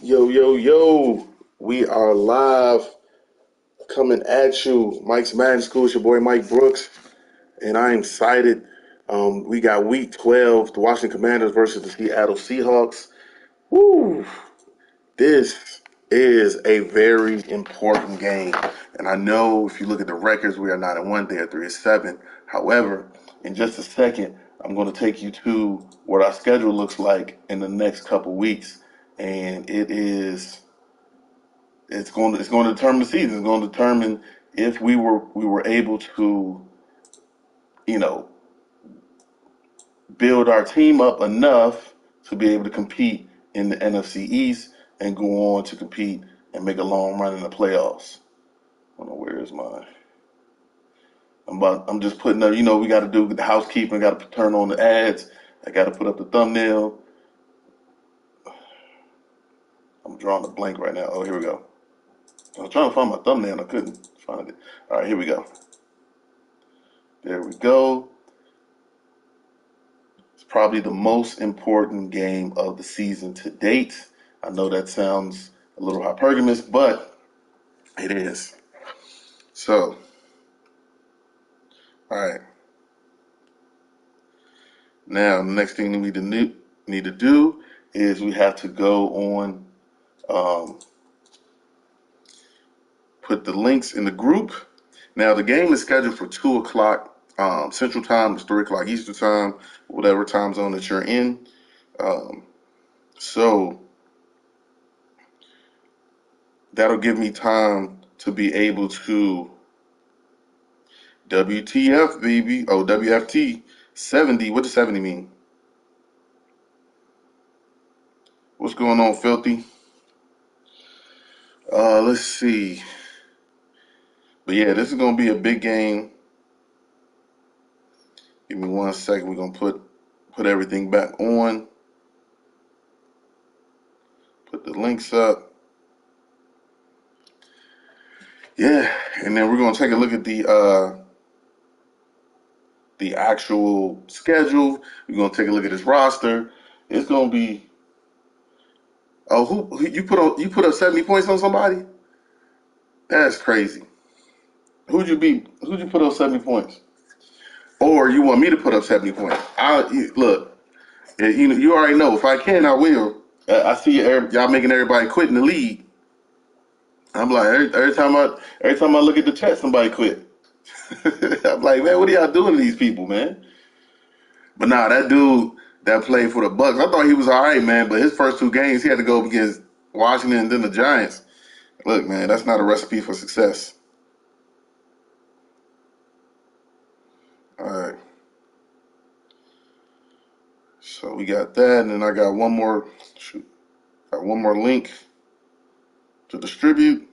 Yo, yo, yo. We are live coming at you. Mike's Madden School. It's your boy Mike Brooks, and I'm excited. We got week 12, the Washington Commanders versus the Seattle Seahawks. Woo! This is a very important game. And I know if you look at the records, we are not at 1, they are 3-7. However, in just a second, I'm going to take you to what our schedule looks like in the next couple weeks. And it's going to determine the season. It's going to determine if we were able to, you know, build our team up enough to be able to compete in the NFC East and go on to compete and make a long run in the playoffs. I don't know where is my. I'm just putting up. We got to do the housekeeping. Got to turn on the ads. I got to put up the thumbnail. I'm drawing a blank right now. Oh, here we go. I was trying to find my thumbnail and I couldn't find it. All right, here we go. There we go. It's probably the most important game of the season to date. I know that sounds a little hypergamous, but it is. So, all right. Now, the next thing we need to do is we have to go on, put the links in the group. Now, the game is scheduled for 2 o'clock Central Time. It's 3 o'clock Eastern Time, whatever time zone that you're in. So that'll give me time to be able to WTF, baby. Oh, WFT 70. What does 70 mean? What's going on, Filthy? Let's see. But yeah, this is going to be a big game. Give me 1 second. We're going to put everything back on. Put the links up. Yeah, and then we're going to take a look at the actual schedule. We're going to take a look at this roster. It's going to be. Oh, who you put up 70 points on somebody? That's crazy. Who'd you beat? Who'd you put up 70 points? Or you want me to put up 70 points? Look. You already know. If I can, I will. I see y'all making everybody quit in the league. I'm like every time I look at the chat, somebody quit. I'm like, man, what are y'all doing to these people, man? But nah, that dude that played for the Bucks, I thought he was all right, man. But his first 2 games, he had to go up against Washington and then the Giants. Look, man, that's not a recipe for success. All right. So we got that, and then I got one more. Got one more link to distribute,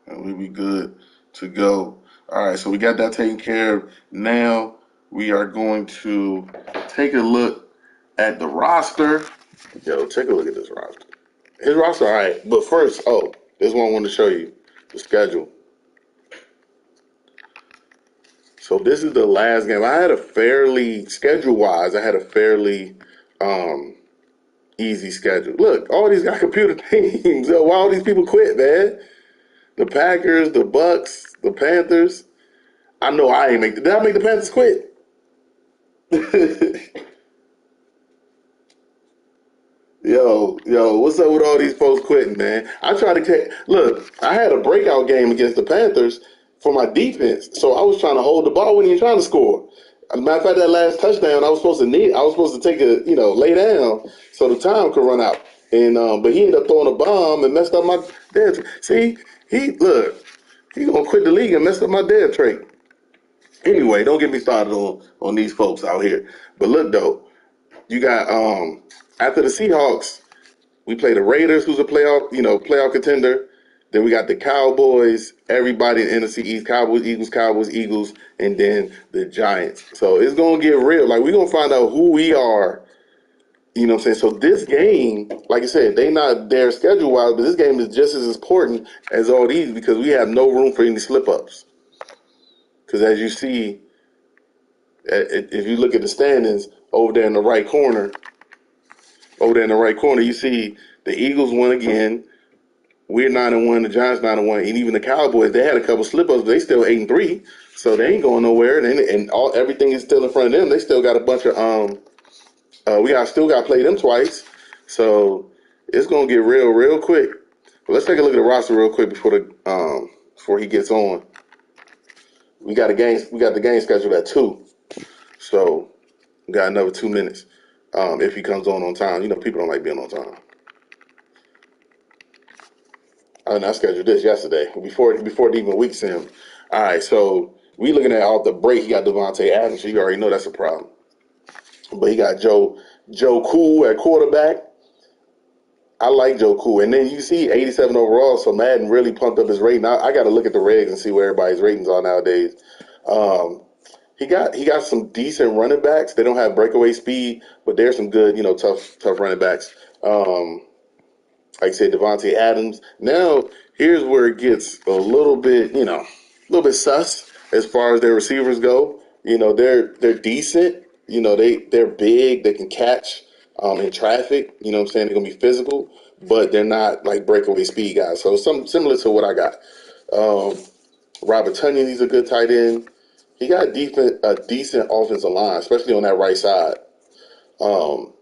and we'll be good to go. All right, so we got that taken care of. Now we are going to take a look at the roster. Yo, take a look at this roster. His roster, all right. But first, this one I wanted to show you, the schedule. So this is the last game. I had a fairly, schedule-wise, I had a fairly easy schedule. Look, all these got computer teams. Yo, why all these people quit, man? The Packers, the Bucks, the Panthers. I know I ain't make. Did I make the Panthers quit? Yo, what's up with all these folks quitting, man? I tried to look, I had a breakout game against the Panthers for my defense, so I was trying to hold the ball when he was trying to score. As a matter of fact, that last touchdown, I was supposed to take lay down so the time could run out. And but he ended up throwing a bomb and messed up my dead. See, he gonna quit the league and messed up my dead trait. Anyway, don't get me started on these folks out here. But look though, you got after the Seahawks, we play the Raiders, who's a playoff contender. Then we got the Cowboys, everybody in the NFC East, Cowboys, Eagles, and then the Giants. So it's going to get real. Like, we're going to find out who we are, you know what I'm saying? So this game, like I said, they not there schedule-wise, but this game is just as important as all these because we have no room for any slip-ups. Because as you see, if you look at the standings over there in the right corner, over there in the right corner, you see the Eagles won again. We're 9-1, the Giants 9-1, and even the Cowboys. They had a couple slip-ups, but they still 8-3, so they ain't going nowhere. And everything is still in front of them. They still got a bunch of still got to play them twice, so it's gonna get real quick. But let's take a look at the roster real quick before he gets on. We got the game scheduled at 2, so we got another 2 minutes. If he comes on time, people don't like being on time. I scheduled this yesterday before it even weeks him. All right, so we looking at off the break. He got Devontae Adams, so you already know that's a problem. But he got Joe Cool at quarterback. I like Joe Cool, and then you see 87 overall. So Madden really pumped up his rating. I got to look at the regs and see where everybody's ratings are nowadays. He got some decent running backs. They don't have breakaway speed, but there's some good, tough running backs. Like I said, Devontae Adams. Now, here's where it gets a little bit sus as far as their receivers go. They're decent. They're big. They can catch in traffic. You know what I'm saying? They're going to be physical, but they're not like breakaway speed guys. So similar to what I got. Robert Tonyan, he's a good tight end. He got a decent offensive line, especially on that right side.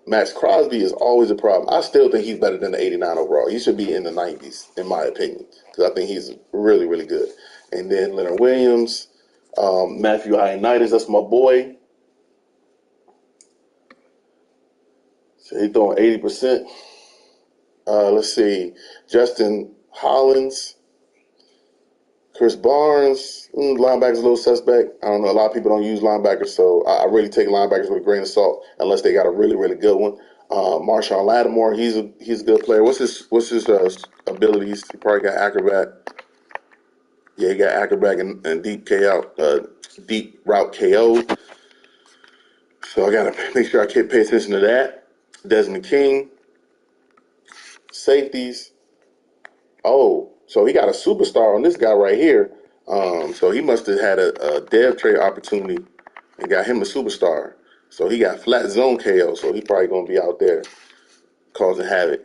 Max Crosby is always a problem. I still think he's better than the 89 overall. He should be in the 90s, in my opinion, because I think he's really, really good. And then Leonard Williams, Matthew Ioannidis, that's my boy. So he's throwing 80%. Let's see, Justin Hollins, Chris Barnes, linebackers a little suspect. I don't know. A lot of people don't use linebackers, so I really take linebackers with a grain of salt unless they got a really, really good one. Marshawn Lattimore, he's a good player. What's his abilities? He probably got acrobat. Yeah, he got acrobat and deep deep route KO. So I gotta make sure I pay attention to that. Desmond King, safeties. Oh, so he got a superstar on this guy right here. So he must have had a dev trade opportunity and got him a superstar. So he got flat zone KO. So he probably gonna be out there causing havoc.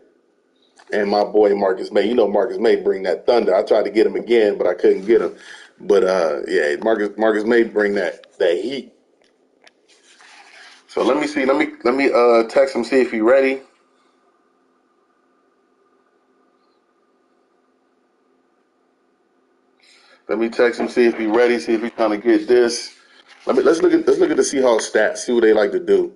And my boy Marcus May, Marcus May bring that thunder. I tried to get him again, but I couldn't get him. But yeah, Marcus May bring that heat. So let me see. Let me text him, see if he's ready. Let me text him, see if he's ready, see if he's trying to get this. Let's look at the Seahawks stats, see what they like to do.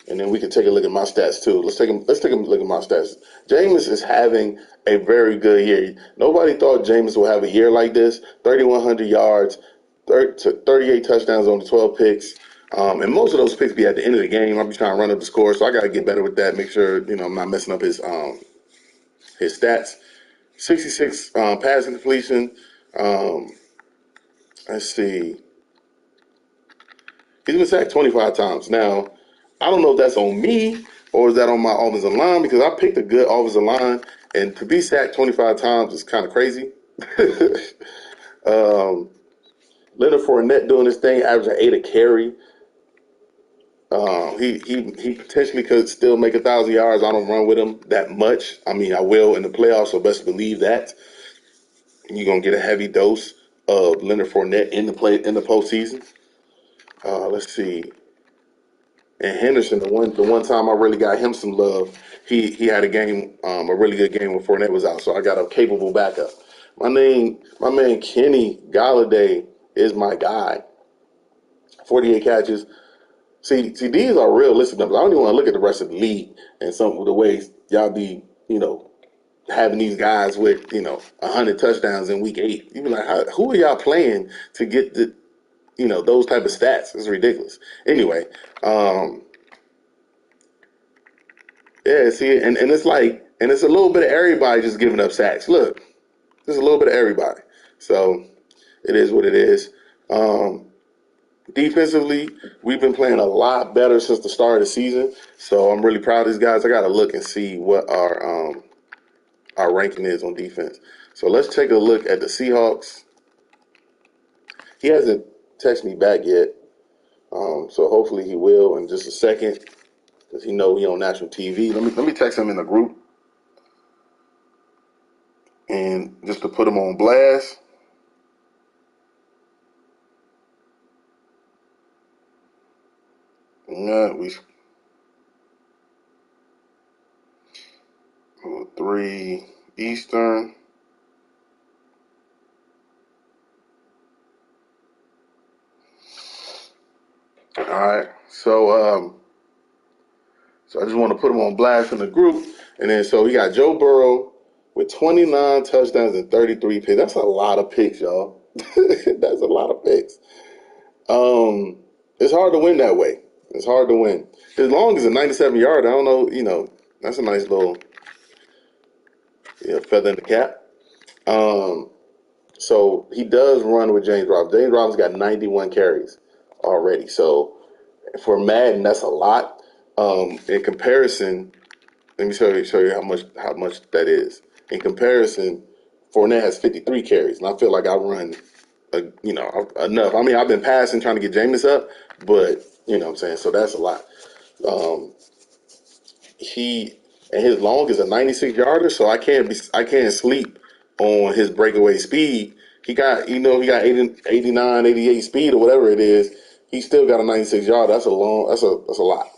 And then we can take a look at my stats too. Let's take a look at my stats. Jameis is having a very good year. Nobody thought Jameis would have a year like this. 3,100 yards, 38 touchdowns, only 12 picks. And most of those picks be at the end of the game. I'll be trying to run up the score, so I got to get better with that. Make sure I'm not messing up his stats. 66 passing completion. Let's see. He's been sacked 25 times. Now, I don't know if that's on me or is that on my offensive line, because I picked a good offensive line, and to be sacked 25 times is kind of crazy. Leonard Fournette doing this thing, averaging 8 a carry. He potentially could still make 1,000 yards. I don't run with him that much. I mean, I will in the playoffs, so best believe that. You're gonna get a heavy dose of Leonard Fournette in the postseason. Let's see. And Henderson, the one time I really got him some love, he had a really good game when Fournette was out. So I got a capable backup. My man Kenny Galladay is my guy. 48 catches. See, these are realistic numbers. I don't even want to look at the rest of the league and some of the ways y'all be, having these guys with, 100 touchdowns in week 8. You be like, who are y'all playing to get those type of stats? It's ridiculous. Anyway, yeah, see, and it's like, and it's a little bit of everybody just giving up sacks. Look, there's a little bit of everybody. So it is what it is. Defensively, we've been playing a lot better since the start of the season. So I'm really proud of these guys. I got to look and see what our ranking is on defense. So let's take a look at the Seahawks. He hasn't texted me back yet. So hopefully he will in just a second. because he know he on national TV. Let me text him in the group and just to put him on blast. Yeah, we 3 Eastern. All right, so I just want to put him on blast in the group, and then so he got Joe Burrow with 29 touchdowns and 33 picks. That's a lot of picks, y'all. That's a lot of picks. It's hard to win that way. It's hard to win. As long as a 97-yard, I don't know, that's a nice little feather in the cap. So he does run with James Robinson. James Robinson got 91 carries already. So for Madden, that's a lot. In comparison, let me show you how much that is. In comparison, Fournette has 53 carries, and I feel like I run, enough. I mean, I've been passing trying to get Jameis up, but you know what I'm saying. So that's a lot. Um, he and his long is a 96 yarder, so I can't sleep on his breakaway speed. He got 80, 89, 88 speed or whatever it is. He still got a 96 yarder. That's a lot.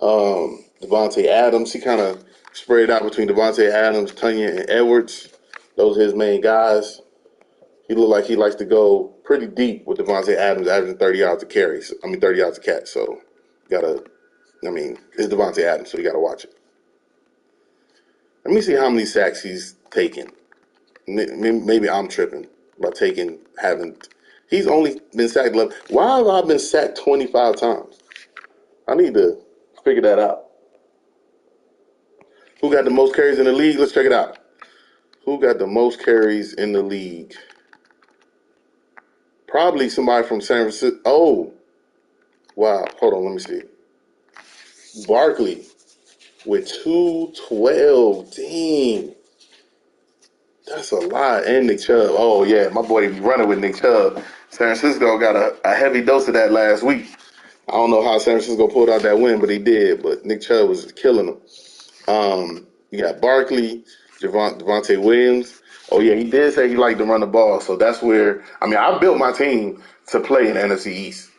Devontae Adams, he kind of spread out between Devontae Adams, Tunyon, and Edwards. Those are his main guys. He looked like he likes to go pretty deep with Devontae Adams, averaging 30 yards a carry. 30 yards a catch. So, it's Devontae Adams, so you got to watch it. Let me see how many sacks he's taken. Maybe I'm tripping by he's only been sacked 11. Why have I been sacked 25 times? I need to figure that out. Who got the most carries in the league? Let's check it out. Who got the most carries in the league? Probably somebody from San Francisco. Oh, wow. Hold on, let me see. Barkley with 212. Dang. That's a lot. And Nick Chubb. Oh, yeah. My boy be running with Nick Chubb. San Francisco got a heavy dose of that last week. I don't know how San Francisco pulled out that win, but he did. But Nick Chubb was killing them. You got Barkley, Javonte Williams. Oh, yeah, he did say he liked to run the ball. So that's where, I built my team to play in the NFC East.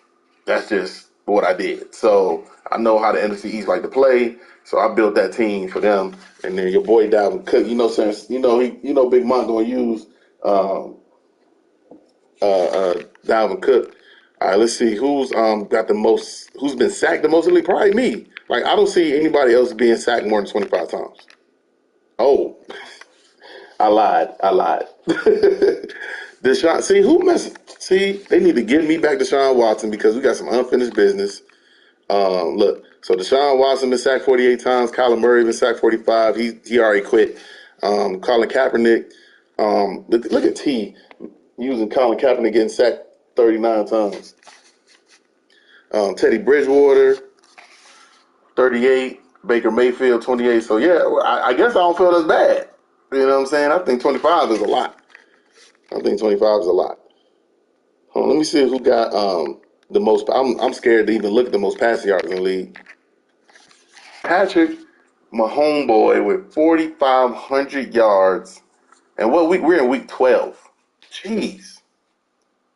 That's just what I did. So I know how the NFC East like to play. So I built that team for them. And then your boy Dalvin Cook, Big Monk gonna use Dalvin Cook. All right, let's see who's who's been sacked the most in the league. Probably me. Like I don't see anybody else being sacked more than 25 times. Oh, I lied. Deshaun, they need to give me back Deshaun Watson because we got some unfinished business. Look, so Deshaun Watson been sacked 48 times. Kyler Murray been sacked 45. He already quit. Colin Kaepernick. Look at T using Colin Kaepernick getting sacked 39 times. Teddy Bridgewater, 38. Baker Mayfield, 28. So, yeah, I guess I don't feel as bad. You know what I'm saying? I think 25 is a lot. Hold on, let me see who got the most. I'm scared to even look at the most passing yards in the league. Patrick, my homeboy, with 4,500 yards. And we're in week 12. Jeez.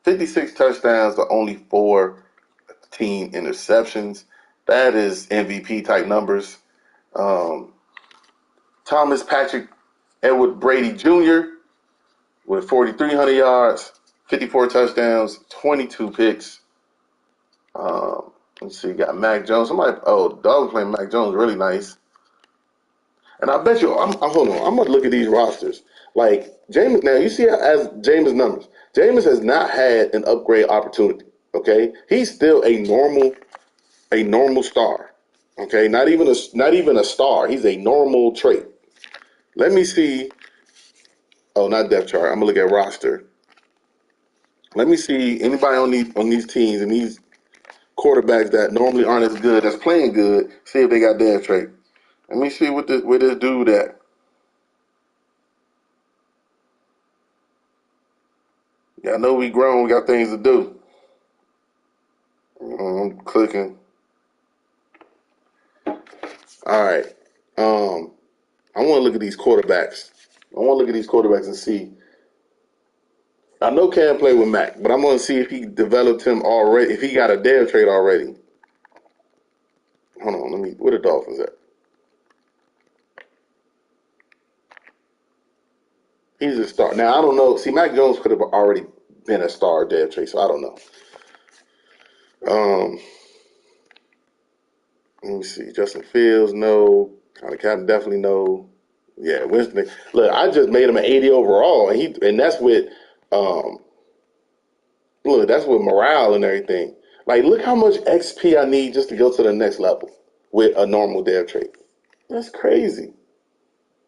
56 touchdowns to only 14 interceptions. That is MVP type numbers. Thomas Patrick Edward Brady Jr. with 4,300 yards, 54 touchdowns, 22 picks. Let's see, you got Mac Jones. Dog playing Mac Jones really nice. And I bet you, hold on, I'm going to look at these rosters. Like, Jameis, now you see as Jameis' numbers. Jameis has not had an upgrade opportunity, okay? He's still a normal star, okay? Not even a star. He's a normal trait. Let me see. Oh, not depth chart. I'm going to look at roster. Let me see anybody on these teams and these quarterbacks that normally aren't as good, that's playing good, see if they got depth trait. Let me see where this dude at. Yeah, I know we grown. We got things to do. I'm clicking. All right. I want to look at these quarterbacks. I want to look at these quarterbacks and see. I know Cam played with Mac, but I'm going to see if he developed him already. If he got a dev trade already. Hold on. Let me. Where the Dolphins at? He's a star. Now I don't know. See, Mac Jones could have already been a star dev trade, so I don't know. Um, Let me see. Justin Fields, no. Connor Captain, definitely no. Yeah, Winston. Look, I just made him an 80 overall, and that's with um, look, that's with morale and everything. Like, look how much XP I need just to go to the next level with a normal dev trade. That's crazy.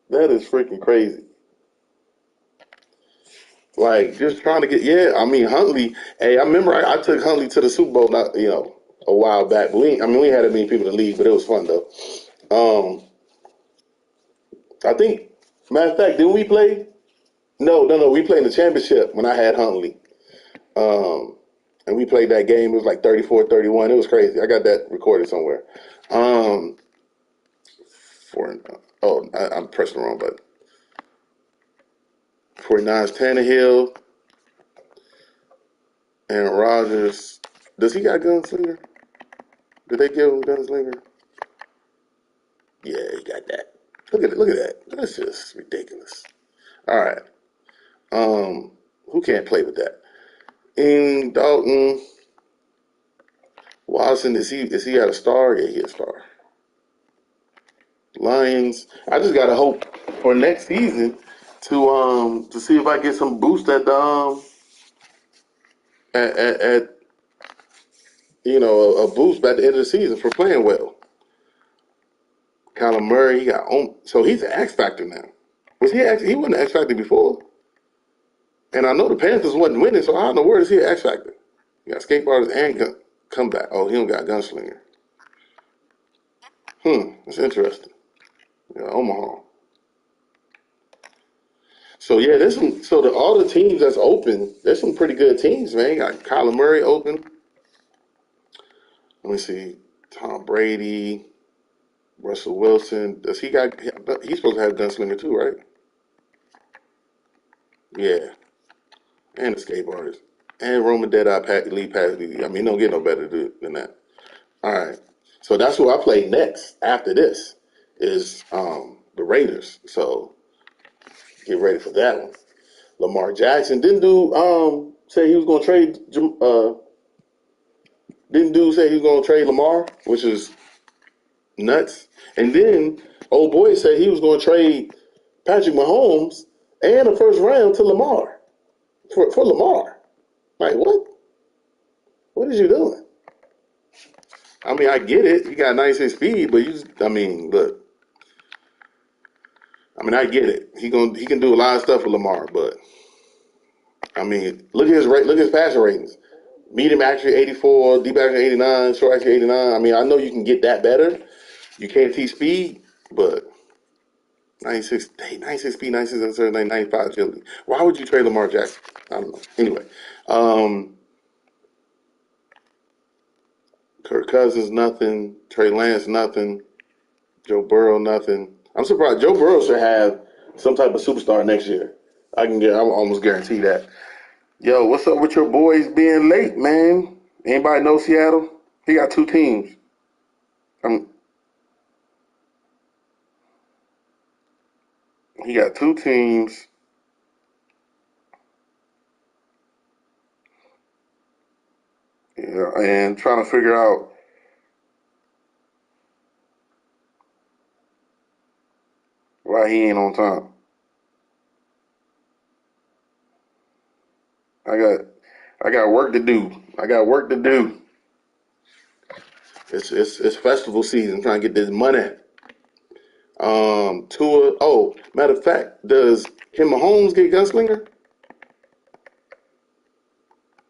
That is freaking crazy. Like, just trying to get, yeah, I mean, Huntley, hey, I remember I took Huntley to the Super Bowl, not, a while back. We had that many people to leave, but it was fun, though. Um, I think, matter of fact, didn't we play? No, we played in the championship when I had Huntley. Um, and we played that game. It was like 34-31. It was crazy. I got that recorded somewhere. Um, I'm pressing the wrong button. 49's Tannehill, Aaron Rodgers. Does he got Gunslinger? Did they give him Gunslinger? Yeah, he got that. Look at that. That's just ridiculous. All right. Who can't play with that? In Dalton, Watson, is he got a star? Yeah, he a star. Lions. I just gotta hope for next season to see if I get some boost at the at a boost by the end of the season for playing well. Kyler Murray, he got on, so he's an X factor now. He wasn't an X factor before, and I know the Panthers wasn't winning, so how in the world is he an X factor? He got skateboarders and comeback. Oh, he don't got gunslinger. That's interesting. Yeah, Omaha. So yeah, there's some. So all the teams that's open, there's some pretty good teams, man. You got Kyler Murray open. Let me see. Tom Brady, Russell Wilson. Does he got? He's supposed to have gunslinger too, right? Yeah, and the skateboarders and Roman Deadeye Lee Pass. I mean, don't get no better than that. All right. So that's who I play next. After this is the Raiders. So get ready for that one. Lamar Jackson didn't do say he was going to trade. Didn't dude say he was going to trade Lamar, which is nuts. And then old boy said he was going to trade Patrick Mahomes and a first round to Lamar for Lamar. Like what? What is you doing? I mean, I get it. You got 96 speed, but look. I mean, I get it. He can do a lot of stuff with Lamar, but I mean, look at his passing ratings. Medium actually 84, deep actually 89, short actually 89. I mean, I know you can get that better. You can't teach speed, but 96 speed, 96 95 agility. Why would you trade Lamar Jackson? I don't know. Anyway, um, Kirk Cousins, nothing. Trey Lance, nothing. Joe Burrow, nothing. I'm surprised. Joe Burrow should have some type of superstar next year. I'm almost guarantee that. Yo, what's up with your boys being late, man? Anybody know Seattle? He got two teams. Um, he got two teams. Yeah, and trying to figure out why he ain't on time. I got I got work to do. I got work to do. It's festival season. Trying to get this money. Tua. Oh, matter of fact, does Kim Mahomes get gunslinger?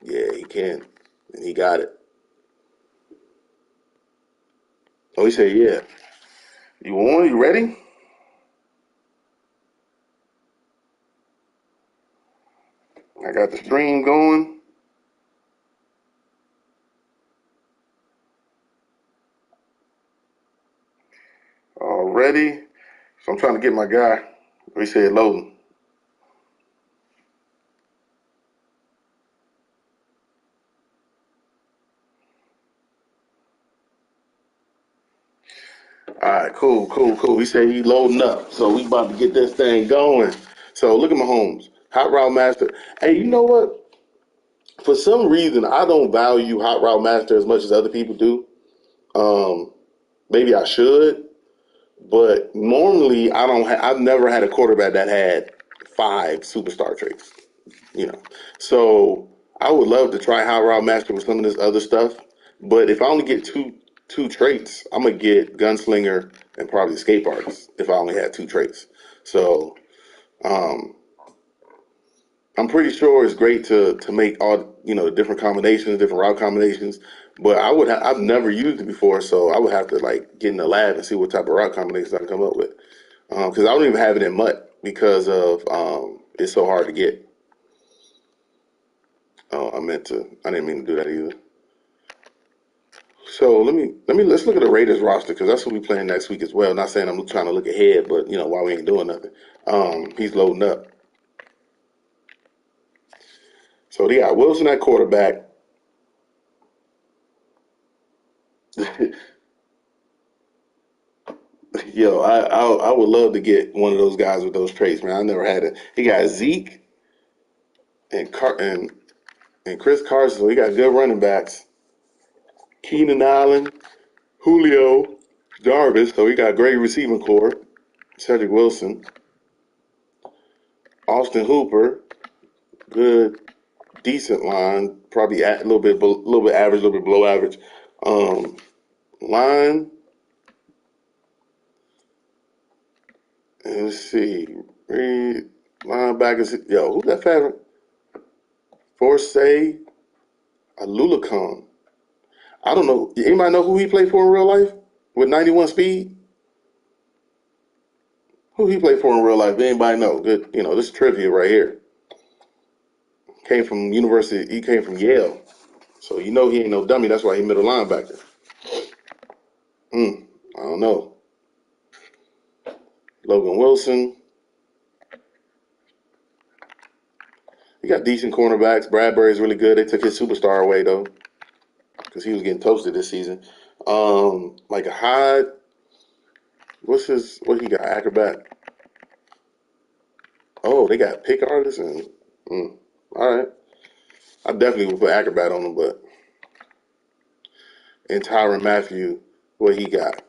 Yeah, he can, and he got it. Oh, he said, yeah. You want? You ready? I got the stream going. Already. So I'm trying to get my guy. He said loading. All right, cool. He said he loading up. So we about to get this thing going. So look at Mahomes. Hot Route Master. Hey, you know what? For some reason, I don't value Hot Route Master as much as other people do. Maybe I should, but normally I don't. I've never had a quarterback that had 5 superstar traits. You know, so I would love to try Hot Route Master with some of this other stuff. But if I only get two traits, I'm gonna get Gunslinger and probably Escape Artist if I only had 2 traits. So I'm pretty sure it's great to make all different combinations, different route combinations. But I've never used it before, so I would have to like get in the lab and see what type of route combinations I can come up with. Because I don't even have it in Mutt because of it's so hard to get. Oh, I didn't mean to do that either. So let's look at the Raiders roster because that's what we playing next week as well. Not saying I'm trying to look ahead, but while we ain't doing nothing, he's loading up. So they got Wilson at quarterback. Yo, I would love to get one of those guys with those traits, man. I never had it. He got Zeke and Chris Carson. So he got good running backs. Keenan Allen, Julio, Jarvis. So he got great receiving core. Cedric Wilson, Austin Hooper, good, decent line. Probably a little bit average, a little bit below average. Line. And let's see. Linebackers. Yo, who's that fat? Forsay Alulacon. I don't know. Anybody know who he played for in real life with 91 speed? Who he played for in real life? Anybody know? Good. This is trivia right here. Came from university. He came from Yale. So he ain't no dummy. That's why he middle linebacker. I don't know. Logan Wilson. He got decent cornerbacks. Bradbury's really good. They took his superstar away though, because he was getting toasted this season. Like a Hyde. What he got? Acrobat. Oh, they got pick artists and all right. I definitely would put Acrobat on him, but and Tyrann Mathieu, what he got?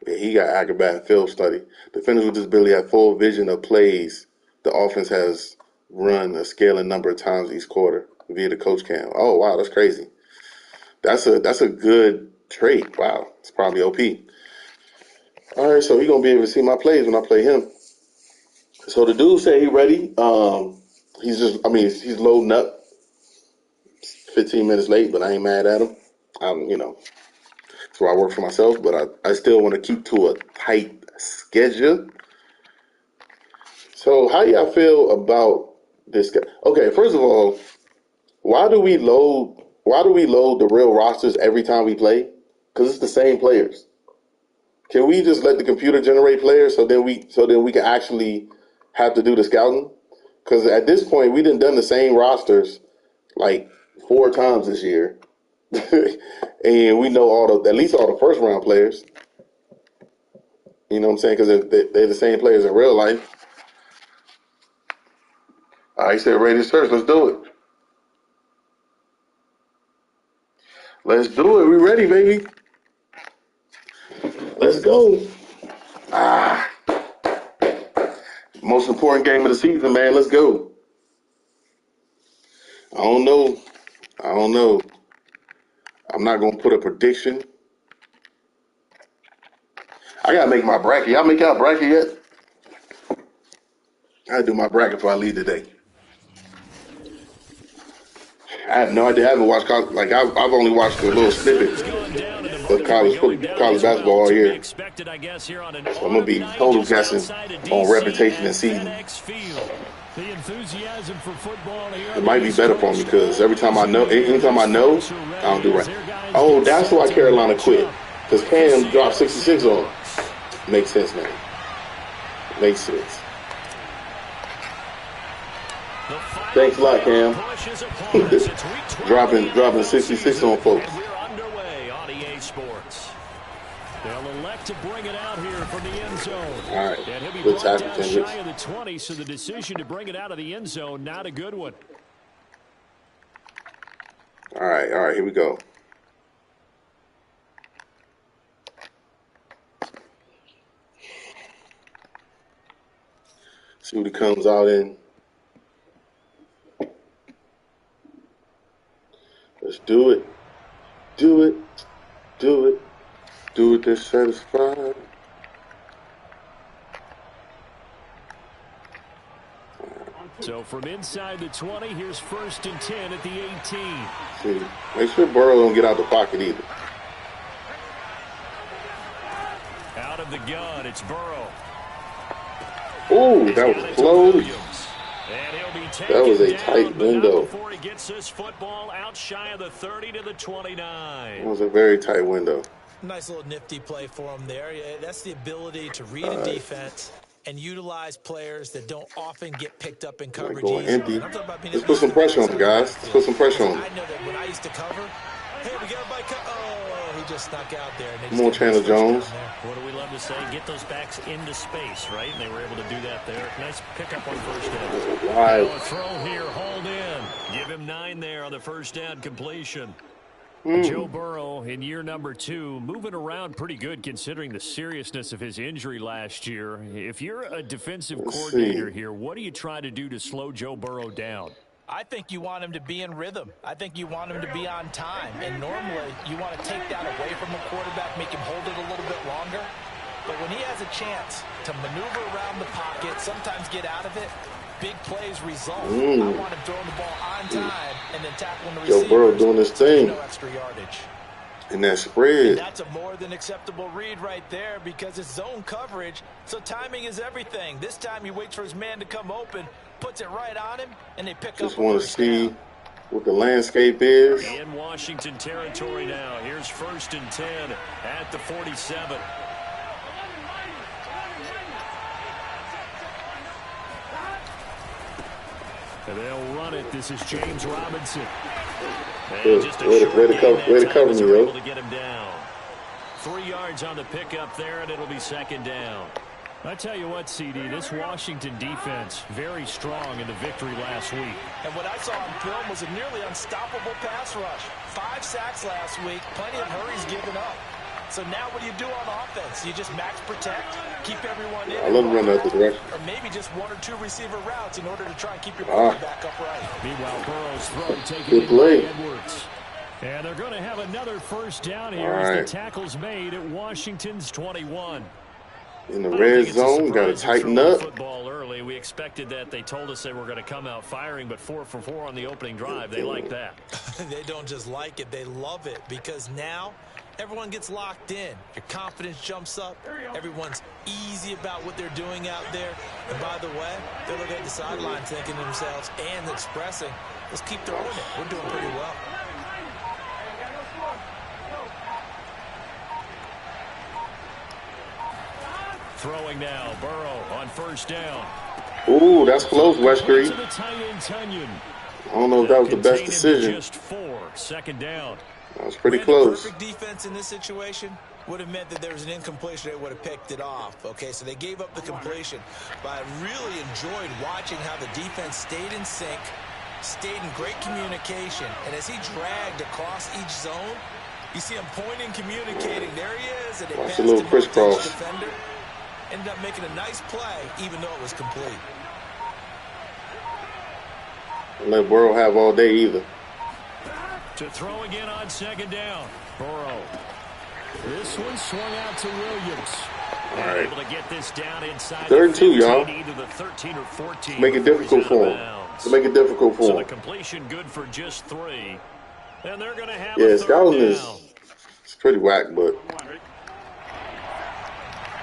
Yeah, he got Acrobat and film study. Defenders with disability have full vision of plays the offense has run a scaling number of times each quarter via the coach cam. Oh wow, that's crazy. That's a good trait. Wow, it's probably OP. All right, so he's gonna be able to see my plays when I play him. So the dude said he ready. He's loading up. 15 minutes late, but I ain't mad at him. So I work for myself, but I still want to keep to a tight schedule. So how y'all feel about this guy? Okay, first of all, why do we load the real rosters every time we play? Because it's the same players. Can we just let the computer generate players so then we can actually have to do the scouting? Because at this point we done the same rosters like 4 times this year, and we know at least all the first round players. You know what I'm saying? Because they're the same players in real life. All right, he said ready to search. Let's do it. Let's do it. We ready, baby. Let's go. Most important game of the season, man. Let's go. I don't know. I'm not going to put a prediction. I got to make my bracket. Y'all make y'all bracket yet? I got to do my bracket before I leave today. I have no idea. I haven't watched college. Like, I've only watched a little snippet of college basketball all year. So I'm going to be total guessing on reputation and seeding. It might be better for me because anytime I know, I don't do right. Oh, that's why Carolina quit. Because Cam dropped 66 on him. Makes sense, man. Makes sense. Thanks a lot, Cam. dropping 66 on folks. We're underway on EA Sports. They'll elect to bring it out here from the end zone. All right. And he'll be Good brought tackle, down shy of the 20, so the decision to bring it out of the end zone, not a good one. All right, here we go. See what he comes out in. Let's do it. Do it. Do it. Do it. They're satisfied. So from inside the 20, here's 1st and 10 at the 18. See, make sure Burrow don't get out the pocket either. Out of the gun, it's Burrow. Oh, that was close. That was a tight window. Before he gets this football out shy of the 30 to the 29. That was a very tight window. Nice little nifty play for him there. That's the ability to read a defense and utilize players that don't often get picked up in coverage. Going empty. Let's put some pressure on him, guys. Let's put some pressure on him. I know that when I used to cover, hey, we got everybody oh, he just snuck out there. More Chandler Jones. What do we love to say? Get those backs into space, right? And they were able to do that there. Nice pickup on 1st down. Right. A throw here, hauled in. Give him 9 there on the 1st down completion. Joe Burrow in year number 2, moving around pretty good considering the seriousness of his injury last year. If you're a defensive coordinator here, what are you trying to do to slow Joe Burrow down? I think you want him to be in rhythm. I think you want him to be on time. And normally, you want to take that away from a quarterback, make him hold it a little bit longer. But when he has a chance to maneuver around the pocket, sometimes get out of it, big plays result. I want him throwing the ball on time and then tackling the receiver. Joe Burrow doing his thing. No extra yardage. And that spread. And that's a more than acceptable read right there because it's zone coverage, so timing is everything. This time he waits for his man to come open, puts it right on him, and they pick up. Just want to see what the landscape is. In Washington territory now. Here's 1st and 10 at the 47. And they'll run it. This is James Robinson. Way to cover me, yo. To get him down. 3 yards on the pickup there, and it'll be 2nd down. I tell you what, CD, this Washington defense, very strong in the victory last week. And what I saw on film was a nearly unstoppable pass rush. 5 sacks last week, plenty of hurries given up. So now what do you do on offense? You just max protect, keep everyone in. I love to run that direction. Or maybe just 1 or 2 receiver routes in order to try and keep your quarterback upright. Meanwhile, Burrow's throw taken in by Edwards. And they're going to have another 1st down here as the tackle's made at Washington's 21. In the red zone, got to tighten up. Football early. We expected that. They told us they were going to come out firing, but 4 for 4 on the opening drive. They like that. They don't just like it, they love it, because now everyone gets locked in. Your confidence jumps up. Everyone's easy about what they're doing out there. And by the way, they look at the sideline thinking to themselves and expressing, let's keep throwing it. We're doing pretty well. Throwing now, Burrow on 1st down. Ooh, that's close, West Street. I don't know if that was the best decision. Just 4, 2nd down. That was pretty close. Perfect defense in this situation would have meant that there was an incompletion. They would have picked it off. Okay, so they gave up the completion. But I really enjoyed watching how the defense stayed in sync, stayed in great communication. And as he dragged across each zone, you see him pointing, communicating. There he is. And Watch a little crisscross. Defender. Ended up making a nice play, even though it was complete. Don't let Burrow have all day either. To throw again on 2nd down. Burrow. This one swung out to Williams. All right. Able to get this down inside 3rd and 2, y'all. Either the 13 or 14. Make it difficult for him. Make it difficult for him. So the completion good for just 3. And they're going to have a third down. It's pretty whack, but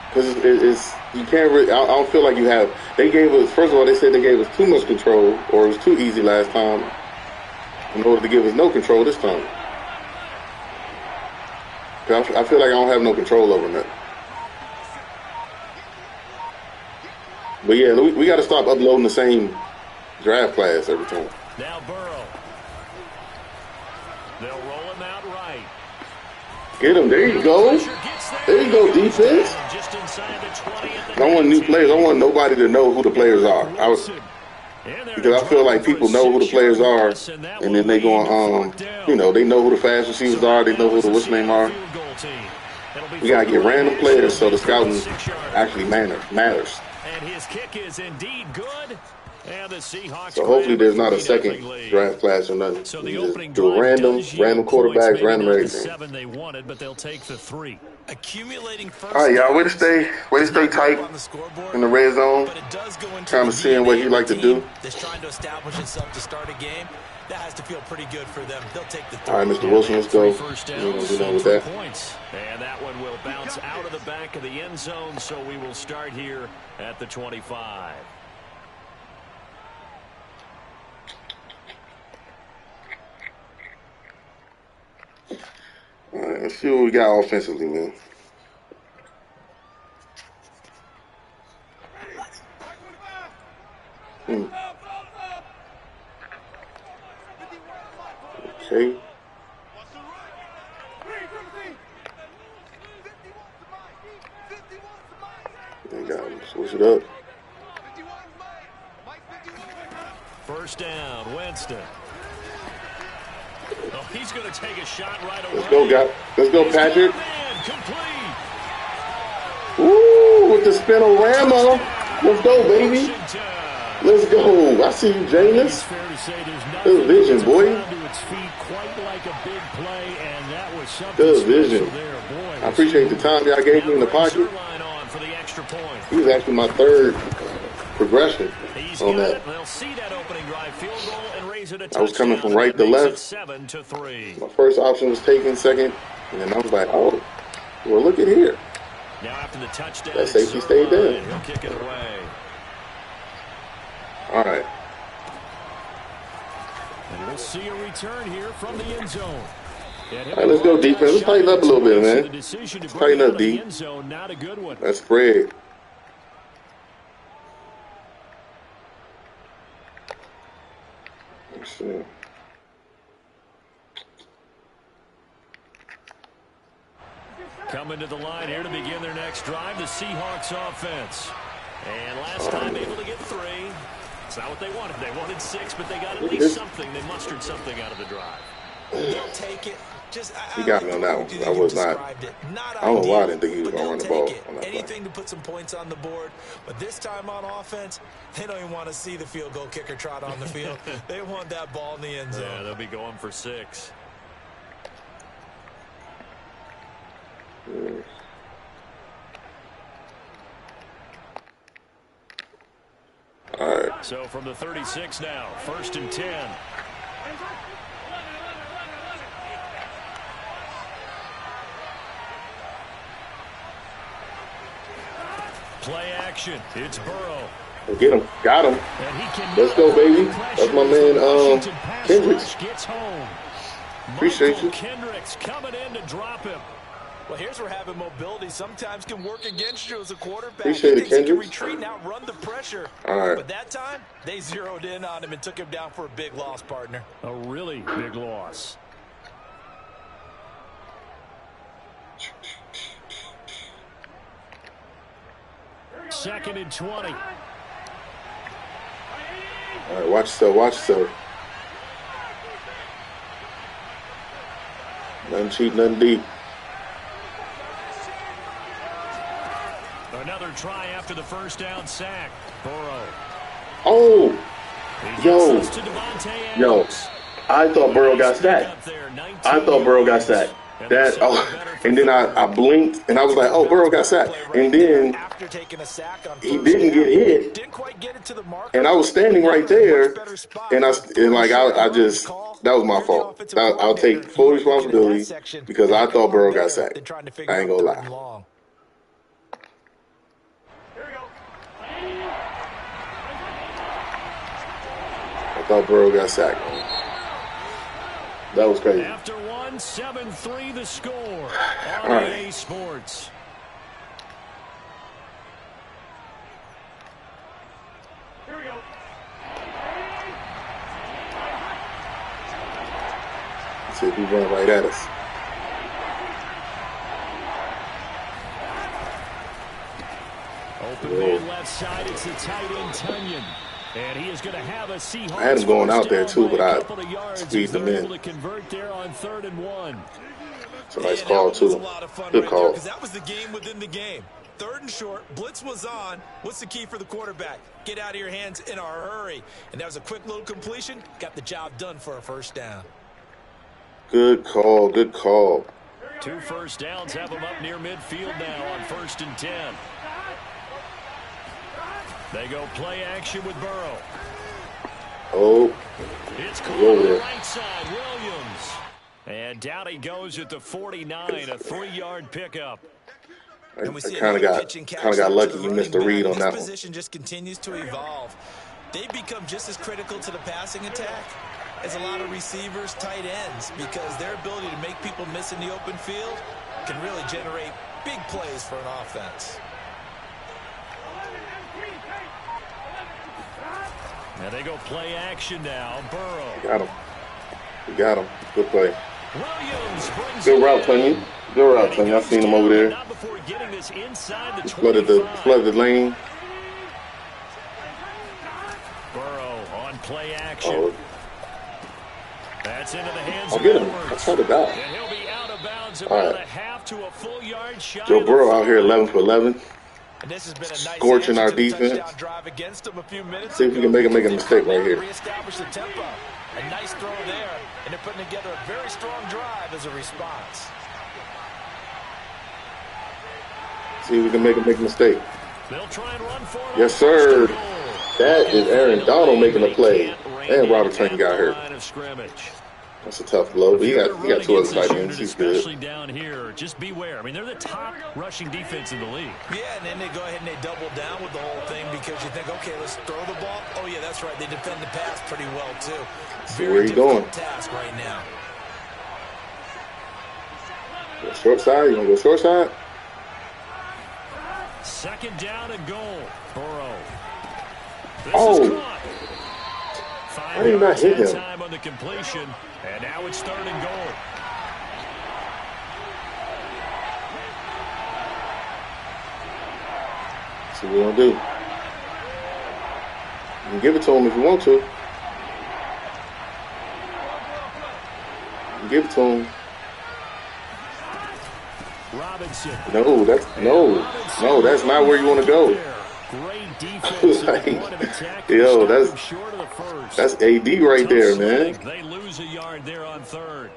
because it's you can't really. I don't feel like you have. They gave us, first of all, they said they gave us too much control, or it was too easy last time, in order to give us no control this time. I feel like I don't have no control over that. But yeah, we got to stop uploading the same draft class every time. Now Burrow. They'll roll him out right. Get him. There you go. There you go, defense. Just inside the 20 I don't want new players. I don't want nobody to know who the players are. Because I feel like people know who the players are, and then they go on, they know who the fast receivers are. They know who the what's name are. We got to get random players so the scouting actually matters. And his kick is indeed good. And the Seahawks. So hopefully there's not a second draft class or nothing. So the opening do random quarterbacks, random everything. 7 they wanted, but they'll take the 3. Accumulating first. All right, y'all. Way to stay tight in the red zone. Kind of seeing what he like to do. That's trying to establish itself to start a game. That has to feel pretty good for them. They'll take the 3. All right, Mr. Wilson, let's go. We're done with that. And that one will bounce out of the back of the end zone. So we will start here at the 25. All right, let's see what we got offensively, man. Okay. They got him. Switch it up. First down, Winston. Oh, he's going to take a shot right away. Let's go, Patrick. Ooh, with the spinorama. Let's go, baby. Let's go. I see you, Jameis. Good vision, boy. Good vision. I appreciate the time y'all gave me in the pocket. He was actually my third progression on that. I was coming from right to left. My first option was taken, second, and then I was like, oh, well, look at here. Now after the touchdown, that safety stayed there. He'll kick it away. All right. And we'll see a return here from the end zone. All right, let's go defense. Let's tighten up a little bit, man. Let's tighten up, D. That's spread. Let's see. Coming to the line here to begin their next drive, the Seahawks offense. And last time able to get 3. It's not what they wanted. They wanted 6, but they got at least something. They mustered something out of the drive. They'll take it. He got me on that one. I was not. I don't know why I didn't think he was going to run the ball on that Anything to put some points on the board. But this time on offense, they don't even want to see the field goal kicker trot on the field. They want that ball in the end zone. Yeah, they'll be going for 6. All right. So from the 36 now, 1st and 10. Play action. It's Burrow. Get him. Got him. Let's go, baby. That's my man, Kendricks. Appreciate you. Kendricks coming in to drop him. Well, here's where having mobility sometimes can work against you as a quarterback. Appreciate it, Kendricks. He can retreat and outrun the pressure. All right. But that time, they zeroed in on him and took him down for a big loss, partner. A really big loss. Second and 20. All right, watch yourself. Watch yourself. Nothing cheap, nothing deep. Another try after the first down sack. Burrow. Oh, yo. I thought Burrow got sacked. That, and then I blinked and I was like, oh, Burrow got sacked. And then he didn't get hit. And I was standing right there, and I just, that was my fault. I'll take full responsibility because I thought Burrow got sacked. I ain't gonna lie. I thought Burrow got sacked. That was crazy. After 1, 1, 7-3 the score on EA Sports. Here we go. Let's see if he run right at us. Open man left side, it's the tight end Tunyon. And he is going to have a Seahawks. I had him going out there too, but I squeezed him in. To convert there on 3rd and 1. It's a nice call too. Good call. Because that was the game within the game. 3rd and short, blitz was on. What's the key for the quarterback? Get out of your hands in a hurry. And that was a quick little completion. Got the job done for a first down. Good call. Good call. 2 first downs have them up near midfield now on 1st and 10. They go play action with Burrow. Oh. It's caught on the right side, Williams. And down he goes at the 49, a 3-yard pickup. I kind of got lucky. You missed the read on that one. This position just continues to evolve. They become just as critical to the passing attack as a lot of receivers, tight ends, because their ability to make people miss in the open field can really generate big plays for an offense. Now they go play action now. Burrow. Got him. We got him. Good play. Williams brings good route, Tunyon. Good route, Tunyon. I've seen him over there. Not before getting this inside the flooded the lane. Burrow on play action. Oh. That's into the hands I'll of get him. Edwards. I tried it out. And he'll be out of bounds All about right. a half to a full yard shot. Joe Burrow out here 11 for 11. And this has been a nice scorching our defense. Drive against him a few minutes See if we can make a mistake right here. Reestablish the tempo. A nice throw there, and they're putting together a very strong drive as a response. See if we can make a mistake. They'll try and run for it. Yes, sir. That is Aaron Donald making a play. And Robert Tunyon got hurt. That's a tough blow, but he got 2 other tight ends. He's good. Especially down here, just beware. I mean, they're the top rushing defense in the league. Yeah, and then they go ahead and they double down with the whole thing because you think, okay, let's throw the ball. Oh, yeah, that's right. They defend the pass pretty well, too. So where are you going? Task right now. Go short side? You want to go short side? 2nd down and goal. Burrow. Oh. I did not hit him. Time on the completion, and now it's 3rd and goal. See what we're going to do. You can give it to him if you want to. You can give it to him. Robinson. No, that's not where you want to go. Great defense. Like, yo, that's AD right there, man. They lose a yard there on 3rd.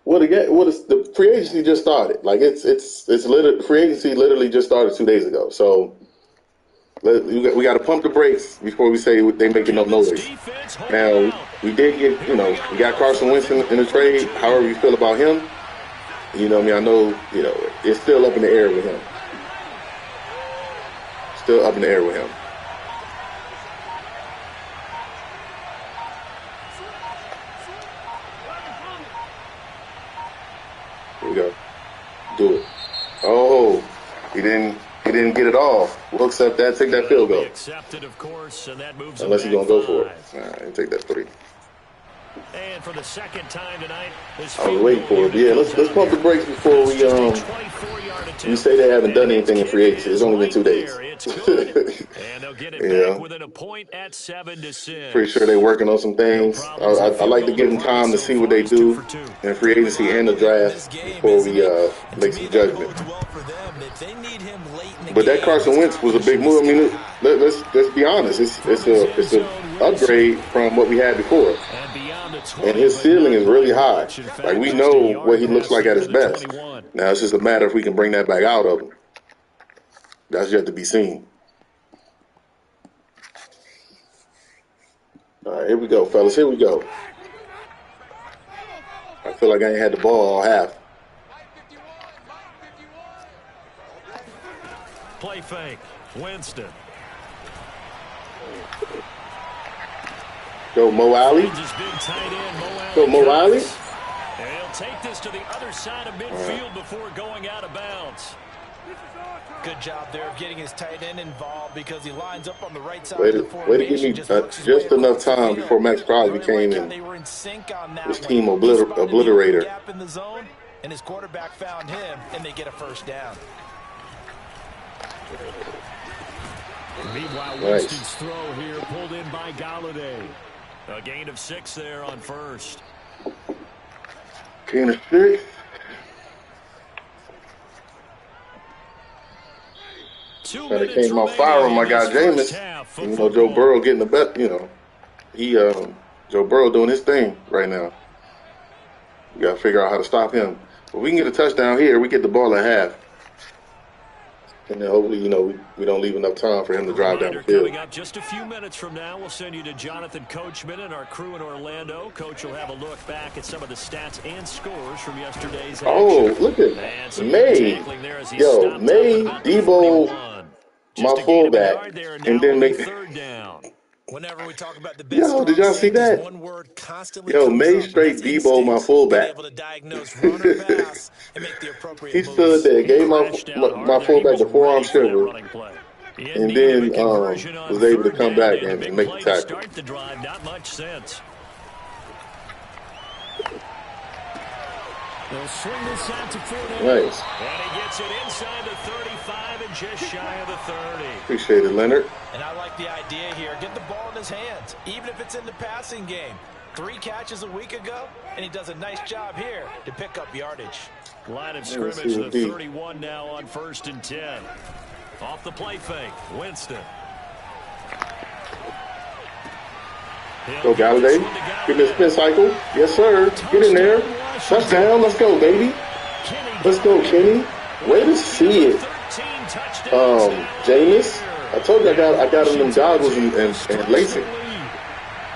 Well, the free agency just started. Like it's literally, free agency literally just started 2 days ago. So we got to pump the brakes before we say they making no noise. Now we did get, we got Carson Wentz in the trade. However you feel about him. You know what I mean? I know, it's still up in the air with him. Still up in the air with him. Here we go. Do it. Oh, he didn't get it off. We'll accept that. Take that field goal. Accepted, of course, and that moves unless he's going to go for it. Nah, take that 3. And for the 2nd time tonight, I was waiting for it. Yeah, let's pump the brakes before we you say they haven't done anything in free agency. It's only been 2 days. And they'll get it back within a point at 7-6. Pretty sure they're working on some things. I like to give them time to see what they do in free agency and the draft before we make some judgment. But that Carson Wentz was a big move. I mean, let's be honest. It's an upgrade from what we had before. And his ceiling is really high. Like, we know what he looks like at his best. Now, it's just a matter if we can bring that back out of him. That's yet to be seen. All right, here we go, fellas. Here we go. I feel like I ain't had the ball all half. Play fake. Winston. Go Mo Alley. Go Mo Alley. And he'll take this to the other side of midfield before going out of bounds. Good job there of getting his tight end involved because he lines up on the right side Way of the to formation. give me just enough time before Max Crosby came in. This team obliterator. Gap in the zone, and his quarterback found him, and they get a first down. Meanwhile, Winston's throw here pulled in by Galladay. A gain of 6 there on first. Gain of 6. Trying to came out firing my guy Jameis. You know, Joe Burrow getting the best. You know, Joe Burrow doing his thing right now. We got to figure out how to stop him. If we can get a touchdown here, we get the ball at half. And then hopefully, you know, we don't leave enough time for him to drive down the field. Coming up just a few minutes from now, we'll send you to Jonathan Coachman and our crew in Orlando. Coach will have a look back at some of the stats and scores from yesterday's action. Oh, look at May. Yo, May, Debo, my fullback, and then they third down. Whenever we talk about the best, yo, did y'all see that? One word constantly yo, May straight Debo, my fullback. Able to diagnose run or pass and make the appropriate he stood there, gave my fullback the forearm shiver, and then was able to come back and make the tackle. Start the drive, not much sense. They'll swing this out to 4 Nice. And he gets it inside the 35 and just shy of the 30. Appreciate it, Leonard. And I like the idea here. Get the ball in his hands, even if it's in the passing game. 3 catches a week ago, and he does a nice job here to pick up yardage. Line of scrimmage, the 31 now on 1st and 10. Off the play fake, Winston. Go Galladay. Give me a spin cycle. Yes, sir. Get in there. Touchdown. Let's go, baby. Let's go, Kenny. Way to see it. Jameis. I told you I got him them goggles and LASIK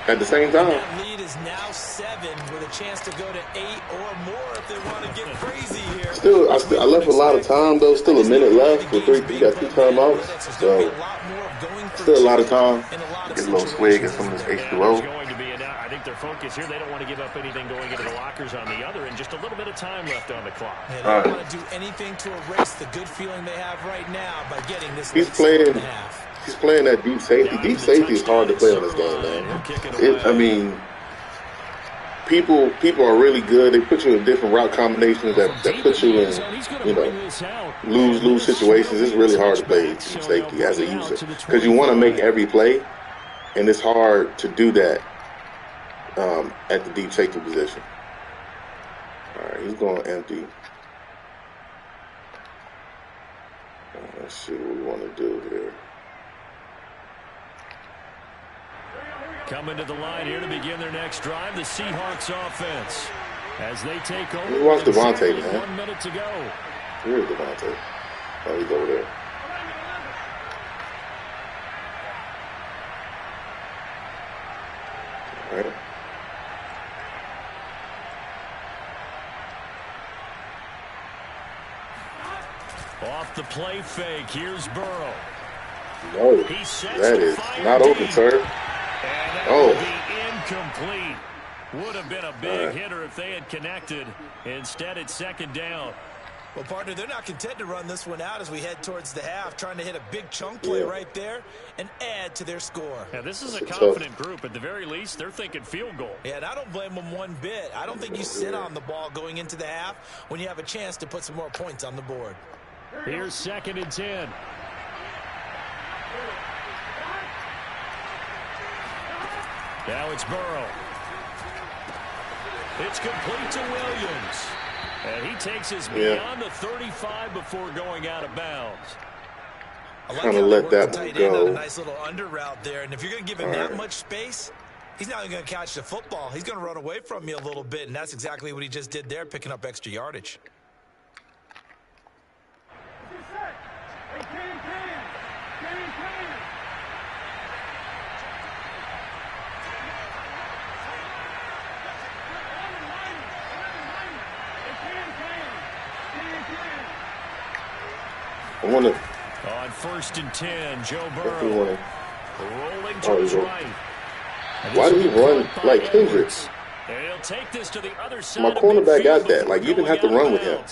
at the same time. That lead is now 7 with a chance to go to 8 or more if they want to get crazy here. I left a lot of time though. Still a minute left with 3. You got 2 timeouts, so still a lot of time. Get a little swig and some of this H2O. I think their focus here, they don't want to give up anything going into the lockers on the other, and just a little bit of time left on the clock. Yeah, they don't want to do anything to erase the good feeling they have right now by getting this. He's playing that deep safety. Deep safety is hard to play on this game, man. I mean, people are really good. They put you in different route combinations that put you in, you know, lose situations. It's really hard to play deep safety as a user because you want to make every play, and it's hard to do that. At the deep safety position. All right, he's going empty. Let's see what we want to do here. Coming to the line here to begin their next drive, the Seahawks offense. As they take over. Let's watch Devontae, man. 1 minute to go. Here's Devontae. Oh, he's over there. All right. Off the play fake, here's Burrow. No, that is not open, sir. And that would be incomplete. Would have been a big hitter if they had connected. Instead, it's 2nd down. Well, partner, they're not content to run this one out as we head towards the half, trying to hit a big chunk play right there and add to their score. Now, this is a confident group. At the very least, they're thinking field goal. Yeah, and I don't blame them one bit. I don't think you sit on the ball going into the half when you have a chance to put some more points on the board. Here's 2nd and 10. Now it's Burrow. It's complete to Williams. And he takes us beyond the 35 before going out of bounds. Kind of let that one go. A nice little under route there. And if you're going to give him that much space, he's not going to catch the football. He's going to run away from you a little bit. And that's exactly what he just did there, picking up extra yardage. On 1st and 10, Joe Burrow rolling to his right. Why did he run like Kendrick? He'll take this to the other side. My cornerback got that. Like, you didn't have to run with him.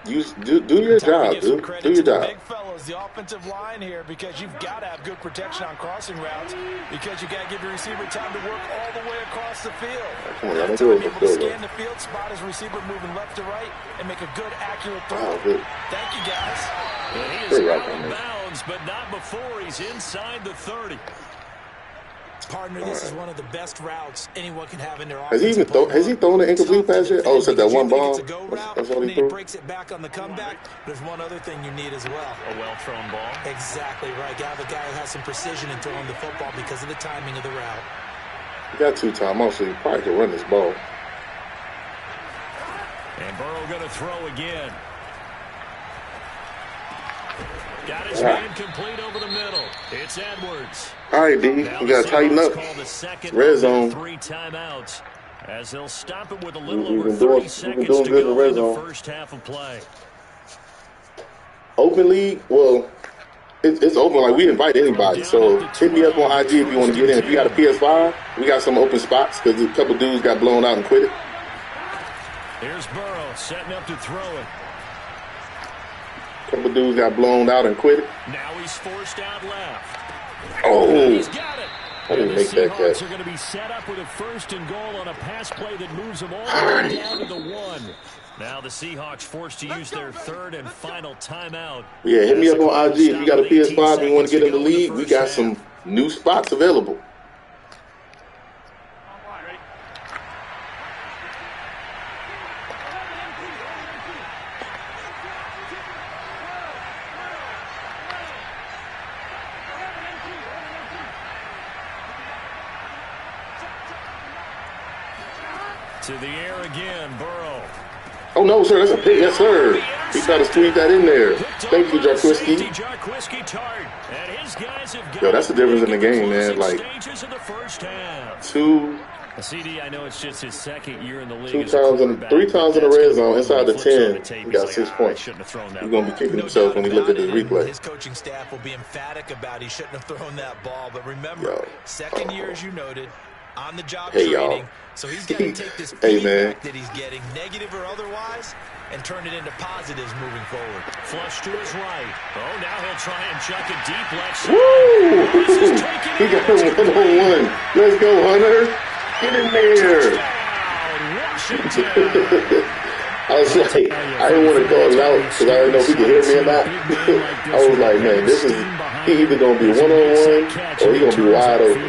You do your job, dude. Do your job. Big fellows, the offensive line here, because you've got to have good protection on crossing routes, because you got to give your receiver time to work all the way across the field. Come on, don't do it. Able to scan the field, spot his receiver moving left to right, and make a good, accurate throw. Oh, good. Thank you, guys. And he is out of bounds, but not before he's inside the 30. Partner, this is one of the best routes anyone can have in their offense. Has he thrown an incomplete pass yet? Oh, except that one ball. That's all he threw. He breaks it back on the comeback. There's one other thing you need as well. A well-thrown ball. Exactly right. You have a guy who has some precision in throwing the football because of the timing of the route. He got 2 timeouts, so he probably can run this ball. And Burrow going to throw again. Got his man complete over the middle. It's Edwards. All right, D. We got to tighten up. Red zone. 3 timeouts as they'll stop it with a little over 30 seconds to go in the first half of play. Open league? Well, it's open. Like, we invite anybody. So hit me up on IG if you want to get in. If you got a PS5, we got some open spots because a couple dudes got blown out and quit it. Here's Burrow setting up to throw it. A couple dudes got blown out and quit it. Now he's forced out left. Oh, he's got it. I didn't make that catch. The Seahawks are going to be set up with a 1st and goal on a pass play that moves them all the way down to the 1. Now the Seahawks forced to use their 3rd and final timeout. Yeah, hit me up on IG if you got a PS5 and you want to get in the league. We got some new spots available. To the air again, Burrow. Oh, no, sir, that's a pick. Yes, sir. He tried to squeeze that in there. Thank you, Jarquiski. Yo, that's the difference in the game, man. Like, 2 CD, I know it's just his 2nd year in the league. 3 times in the red zone inside the 10. He got 6 points. He's going to be kicking himself when he look at this replay. His coaching staff will be emphatic about he shouldn't have thrown that ball. But remember, 2nd year, as you noted, on the job training. So he's got to take this feedback that he's getting, negative or otherwise, and turn it into positives moving forward. Flush to his right. Oh, now he'll try and chuck it deep left side. Woo! He got him 1-on-1. Let's go, Hunter. Get in there. I was like, I didn't want to call him out because I didn't know if he could hear me or not. I was like, man, he either going to be 1-on-1 or he going to be wide open.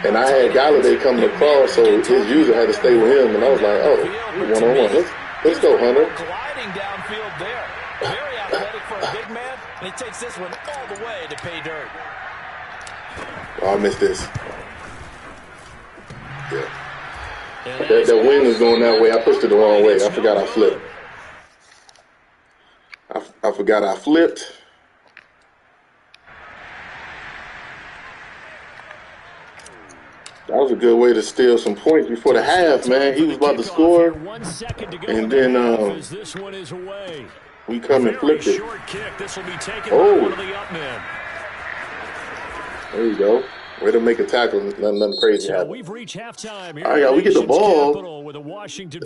And I had Galladay coming across, so his user had to stay with him. And I was like, oh, 1-on-1. Let's go, Hunter. Gliding downfield there. Very athletic for a big man. And he takes this one all the way to pay dirt. Oh, I missed this. Yeah. That wind was going that way. I pushed it the wrong way. I forgot I flipped. I forgot I flipped. That was a good way to steal some points before the half, man. He was about to score, and then we come and flipped it. Oh, there you go. Way to make a tackle. Nothing crazy happened. We've reached halftime. All right, we get the ball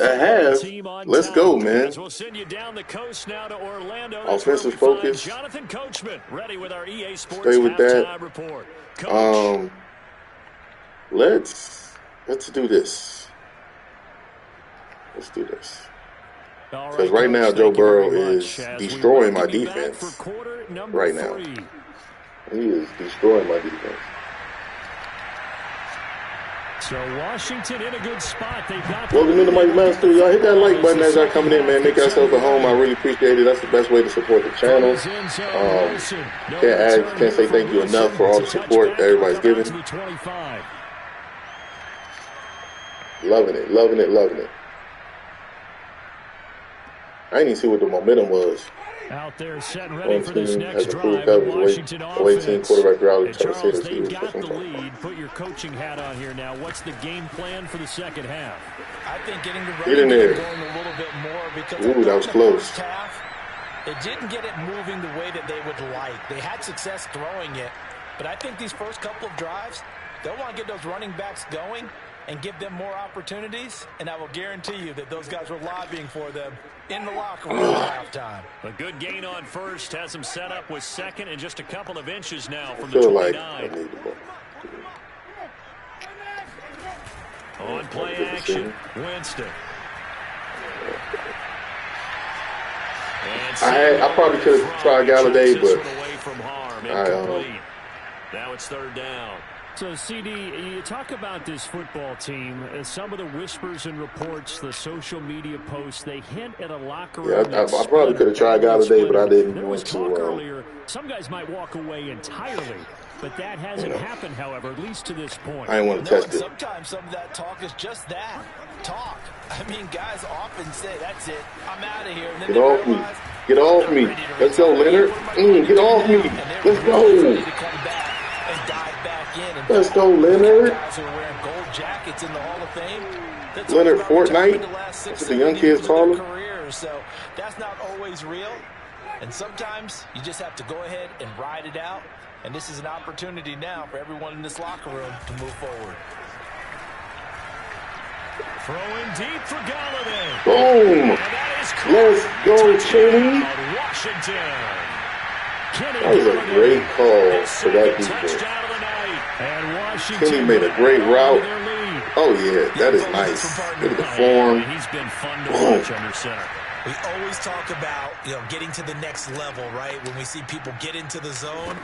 at half. Let's go, man. We'll send you down the coast now to Orlando. Offensive focus. Jonathan Coachman ready with our EA Sports Stay with that. Report. Let's do this. Let's do this. Because right now, Joe Burrow is destroying my defense. Right now. He is destroying my defense. So Washington in a good spot. They've got Welcome into Mike Madden Studio. Y'all hit that like button as y'all coming in, man. Make yourself at home. I really appreciate it. That's the best way to support the channel. Can't say thank you enough for all the support everybody's giving. Loving it, loving it, loving it. I didn't even see what the momentum was. Out there set and ready for this next drive. Washington offense. They've got the lead. Put your coaching hat on here now. What's the game plan for the second half? I think getting the running game going a little bit more because that was close. They didn't get it moving the way that they would like. They had success throwing it, but I think these first couple of drives, They'll want to get those running backs going and give them more opportunities, and I will guarantee you that those guys were lobbying for them in the locker room at halftime. A good gain on first has him set up with second and just a couple of inches now from the 29. On play action, Winston. I probably could have tried Galladay, but now it's third down. So, CD, you talk about this football team, some of the whispers and reports, the social media posts, they hint at a locker room. Yeah, I probably could have tried Galladay, but I didn't. There was talk earlier, some guys might walk away entirely, but that hasn't happened, however, at least to this point. I didn't want to test it. Sometimes some of that talk is just that, talk. I mean, guys often say, that's it, I'm out of here. And then get off me. Get off me. Let's go, Leonard. Get off me. Let's go. Let's go, Leonard. Leonard Fortnite. That's what the young kids call him. So that's not always real. And sometimes you just have to go ahead and ride it out. And this is an opportunity now for everyone in this locker room to move forward. Throwing deep for Galladay. Boom. Let's go, Kenny. Washington. That was a great call for that defense. Kenny made a great route. Oh, yeah, that is nice. Look at the form. He's been fun to watch under center. We always talk about, getting to the next level, right? When we see people get into the zone.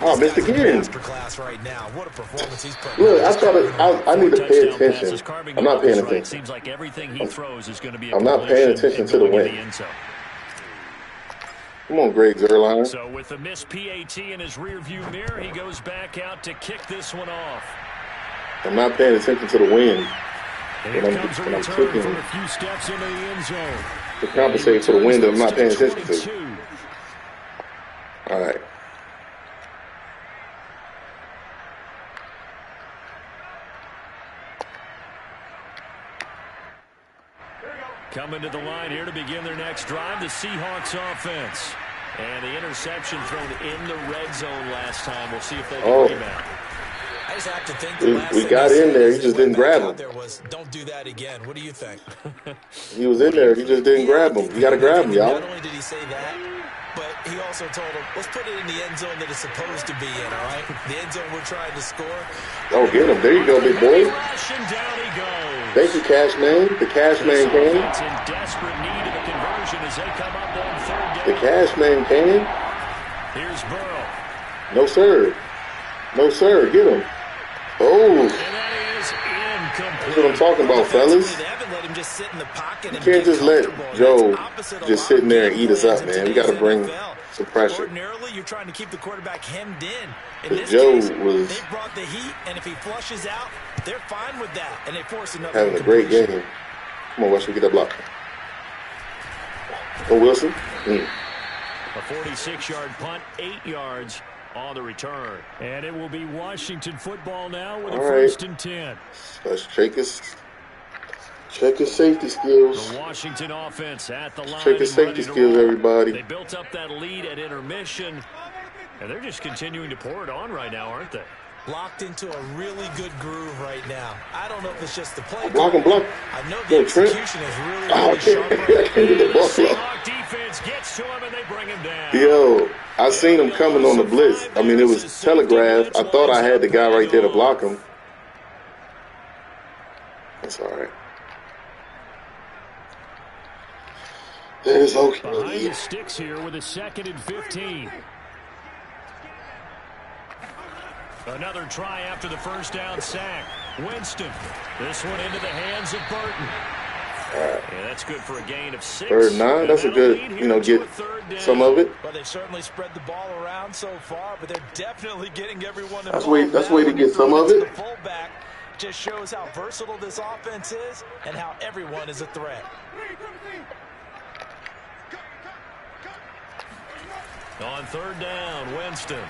Oh, Mr. Gideon. Masterclass right now. What a performance he's putting. Look, I need to pay attention. I'm not paying attention. Seems like everything he throws is going to be. I'm not paying attention to the win. Come on, Greg Zuerlein. So with the missed PAT in his rearview mirror, he goes back out to kick this one off. I'm not paying attention to the win. Here comes a return from a few steps into the end zone. To compensate for the win that I'm not paying attention to. All right. Coming to the line here to begin their next drive, the Seahawks offense. And the interception thrown in the red zone last time. We'll see if they can rebound. I just have to think we got in there. He just didn't grab him. There was, don't do that again. What do you think? He was in there. He just didn't grab him. You got to grab him, y'all. Not only did he say that, but he also told him, let's put it in the end zone that it's supposed to be in, all right? The end zone we're trying to score. Oh, get him. There you go, big boy. Down he goes. Thank you, Cash Man. The Cash Man came. It's in desperate need of a conversion as they come up on third down. The Cash Man came. Here's Burrow. No, sir. No, sir. Get him. Oh. And that is incomplete. That's what I'm talking about, fellas. You can't just let Joe just sit in there and eat us up, man. We got to bring some pressure. Ordinarily, you're trying to keep the quarterback hemmed in. In this Joe case, was they brought the heat, and if he flushes out, they're fine with that, and they force another having a great game. Come on, watch me get that block. Oh, Wilson. A 46-yard punt, 8 yards on the return. And it will be Washington football now with a first and 10. Let's check his safety skills. The Washington offense at the line. Check his safety skills, everybody. They built up that lead at intermission, and they're just continuing to pour it on right now, aren't they? Locked into a really good groove right now. I don't know if it's just the play. Block. I know the execution is really sharp. I can't get the ball. Seahawks defense gets to him, and they bring him down. Yo, I seen him coming on the blitz. I mean, it was telegraphed. I thought I had the guy right there to block him. That's all right. There's okay. Behind the sticks here with a 2nd and 15. Another try after the first down sack. Winston. This one into the hands of Burton. Yeah, that's good for a gain of 6. Third 9. That's a good, get some of it. Well, they've certainly spread the ball around so far, but they're definitely getting everyone involved. That's way to get some of it. The fullback just shows how versatile this offense is and how everyone is a threat. On third down, Winston.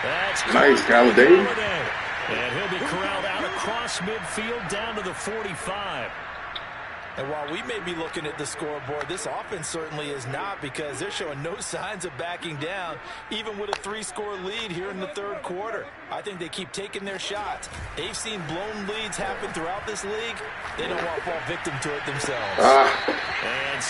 That's nice, Galladay. And he'll be corralled out across midfield down to the 45. And while we may be looking at the scoreboard, this offense certainly is not, because they're showing no signs of backing down, even with a 3-score lead here in the third quarter. I think they keep taking their shots. They've seen blown leads happen throughout this league. They don't want to fall victim to it themselves.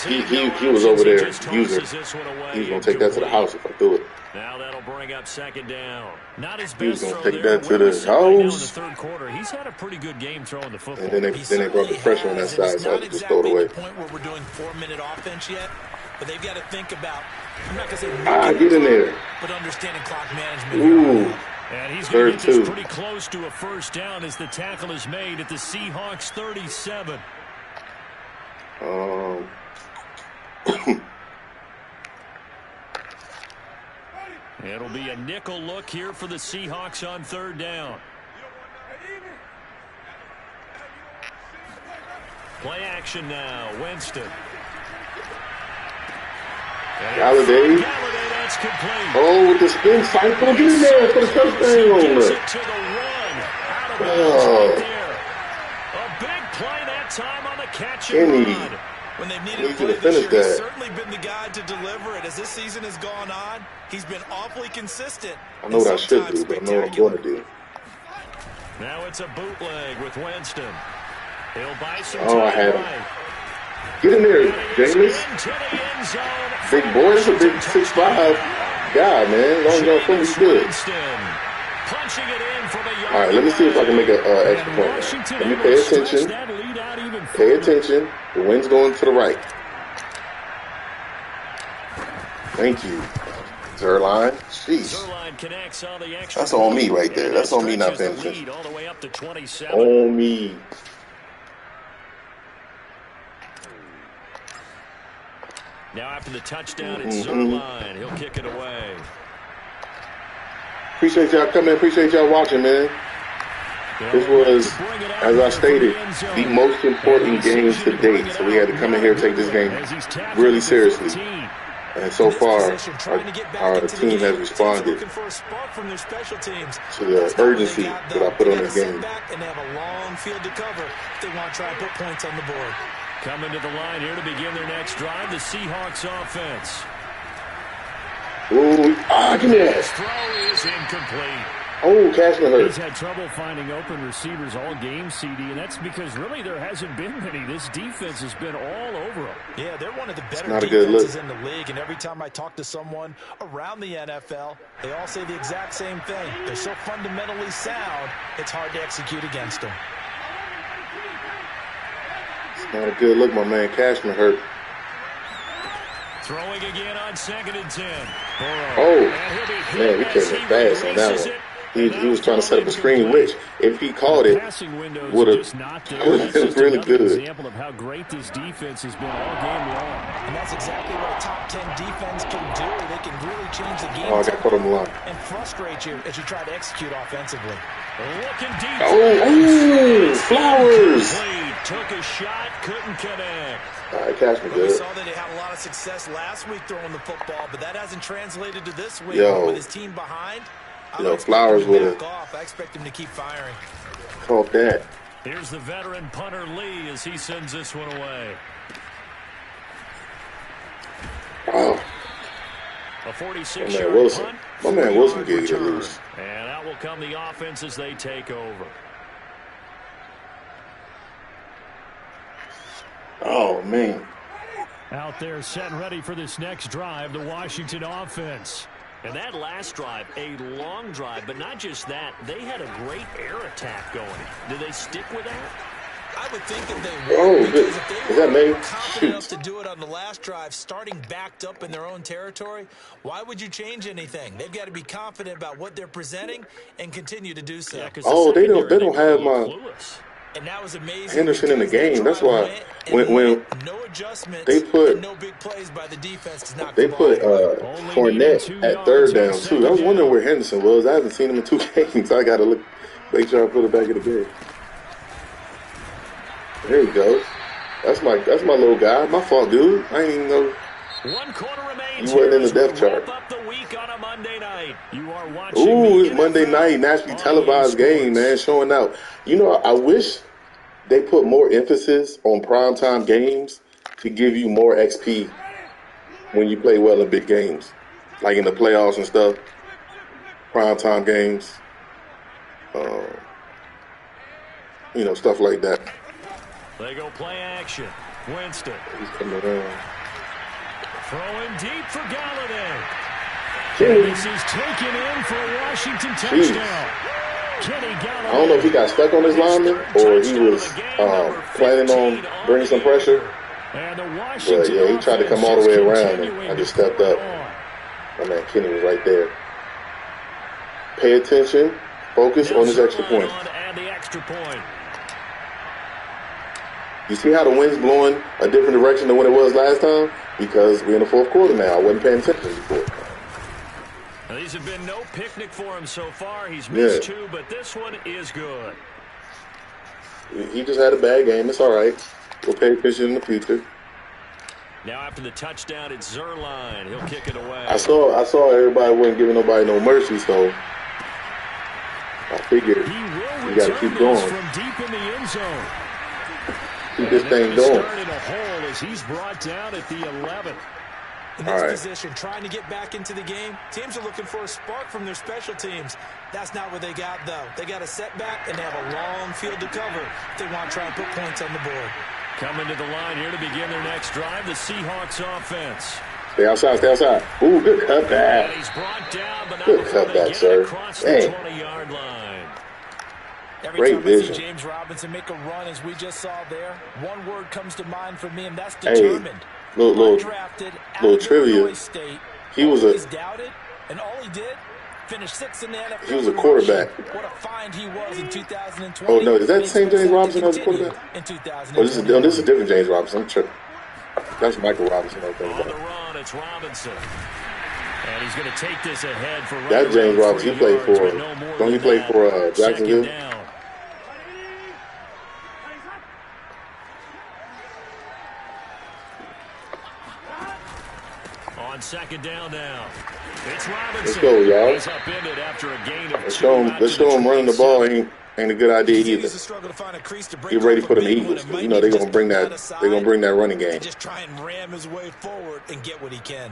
He was over there using. He's going to take that to the house if I do it. Now that'll bring up second down. Not his He's best going throw to take there. that to the In the house. third quarter, he's had a pretty good game throwing the football. And then they brought the pressure on that side, so I just throw it away. It's not exactly the point where we're doing 4-minute offense yet, but they've got to think about, I'm not going to say get in there. But understanding clock management. Ooh. And he's going to get this pretty close to a first down as the tackle is made at the Seahawks 37. It'll be a nickel look here for the Seahawks on third down. Play action now. Winston. Galladay. That's complete. Oh, with the spin cycle. Get in there for the touchdown. Gives it to the run. Out of bounds right there. A big play that time on the catch and run. When they've needed to play this year, he's certainly been the guy to deliver it. As this season has gone on, he's been awfully consistent. I know what I should do, but I know what I'm going to do. Now it's a bootleg with Winston. He'll buy some time. I had him. Get in there, Jameis. Big boy, that's a big 6'5" guy, man. Long as y'all he's good. Punching it in from a yard. All right, let me see if I can make an extra point. Let me pay attention. Pay attention. The wind's going to the right. Thank you. Zerline. Jeez. That's on me right there. That's on me not paying attention. On me. Now after the touchdown, it's Zerline. He'll kick it away. Appreciate y'all coming. Appreciate y'all watching, man. This was, as I stated, the most important game to date. So we had to come in here and take this game really seriously. And so far, our team has responded to the urgency that I put on this game. And they have a long field to cover if they want to try and put points on the board. Coming to the line here to begin their next drive, the Seahawks offense. Ooh, give me that. His throw is incomplete. Oh, Cashman hurt. He's had trouble finding open receivers all game, CD, and that's because really there hasn't been many. This defense has been all over them. Yeah, they're one of the better defenses in the league, and every time I talk to someone around the NFL, they all say the exact same thing. They're so fundamentally sound, it's hard to execute against them. It's not a good look, my man. Cashman hurt. Throwing again on 2nd and 10. Oh, man, we came in fast on that one. He was trying to set up a screen, which, if he called it, would have been really good. Example of how great this defense has been all game long. And that's exactly what a top 10 defense can do. They can really change the game. Oh, I got caught on the line. And frustrate you as you try to execute offensively. Looking deep. Oh, Flowers. Took a shot, couldn't connect. All right, Cashman good. We saw that he had a lot of success last week throwing the football, but that hasn't translated to this week. With his team behind, Flowers would have. I expect him to keep firing. Caught that. Here's the veteran punter Lee as he sends this one away. Oh. A 46-yard punt. My man Wilson gave it loose. And out will come the offense as they take over. Oh, man. Out there set and ready for this next drive, the Washington offense. And that last drive, a long drive, but not just that. They had a great air attack going. Do they stick with that? I would think that they would. Because if they were confident enough to do it on the last drive, starting backed up in their own territory, why would you change anything? They've got to be confident about what they're presenting and continue to do so. Yeah, they don't have my and that was amazing. Henderson in the game. That's why when no adjustments, they put no big plays by the defense to knock they the put Fournette at third down too. I was wondering where Henderson was. I haven't seen him in 2 games. I got to make sure I put it back in the game. There he goes. That's my little guy. My fault, dude. I ain't even know. 1 quarter remains. You wasn't in the depth chart. Up the week on a Monday night. You are watching. Ooh, it's Monday night, nationally televised game, man, showing out. You know, I wish they put more emphasis on primetime games to give you more XP when you play well in big games, like in the playoffs and stuff. Primetime games, stuff like that. They go play action. Winston. He's coming around. Throwing deep for Galladay. Kenny. This is taken in for a Washington touchdown. Kenny Galladay. I don't know if he got stuck on his lineman or he was planning on bringing some pressure. And the But Washington yeah, he tried to come all the way around, and I just stepped up. My man Kenny was right there. Pay attention. Focus on his extra point. And the extra point. You see how the wind's blowing a different direction than what it was last time? Because we're in the fourth quarter now. I wasn't paying attention before. Now, these have been no picnic for him so far. He's missed two, but this one is good. He just had a bad game. It's all right. We'll pay attention in the future. Now after the touchdown, it's Zerline. He'll kick it away. I saw everybody wasn't giving nobody no mercy, so I figured you got to keep going. From deep in the end zone. Keep this thing going. Started a hole as he's brought down at the 11. In this position, trying to get back into the game, teams are looking for a spark from their special teams. That's not what they got, though. They got a setback, and they have a long field to cover if they want to try and put points on the board. Coming to the line here to begin their next drive, the Seahawks offense. Stay outside, stay outside. Ooh, good cutback. And he's brought down, but not good before cutback, they sir. get across Dang. the 20-yard line. Every time I see James Robinson make a run, as we just saw there, one word comes to mind for me, and that's determined. Little trivia. State, he was doubted, and all he did, finished sixth in the NFL. He was a quarterback. What a find he was in 2020. Oh no, is that the same James Robinson as a quarterback? In 2020. Oh, this is a different James Robinson. I'm tripping. That's Michael Robinson. On the run, it's Robinson. And he's going to take this ahead for that James Robinson. He played for. Don't he play for Jacksonville? On second down now. It's Robinson. Let's go, y'all. He's upended after a gain of let's show him running the ball ain't a good idea either. Get ready for them Eagles. You know they're gonna bring that running game. Just try and ram his way forward and get what he can.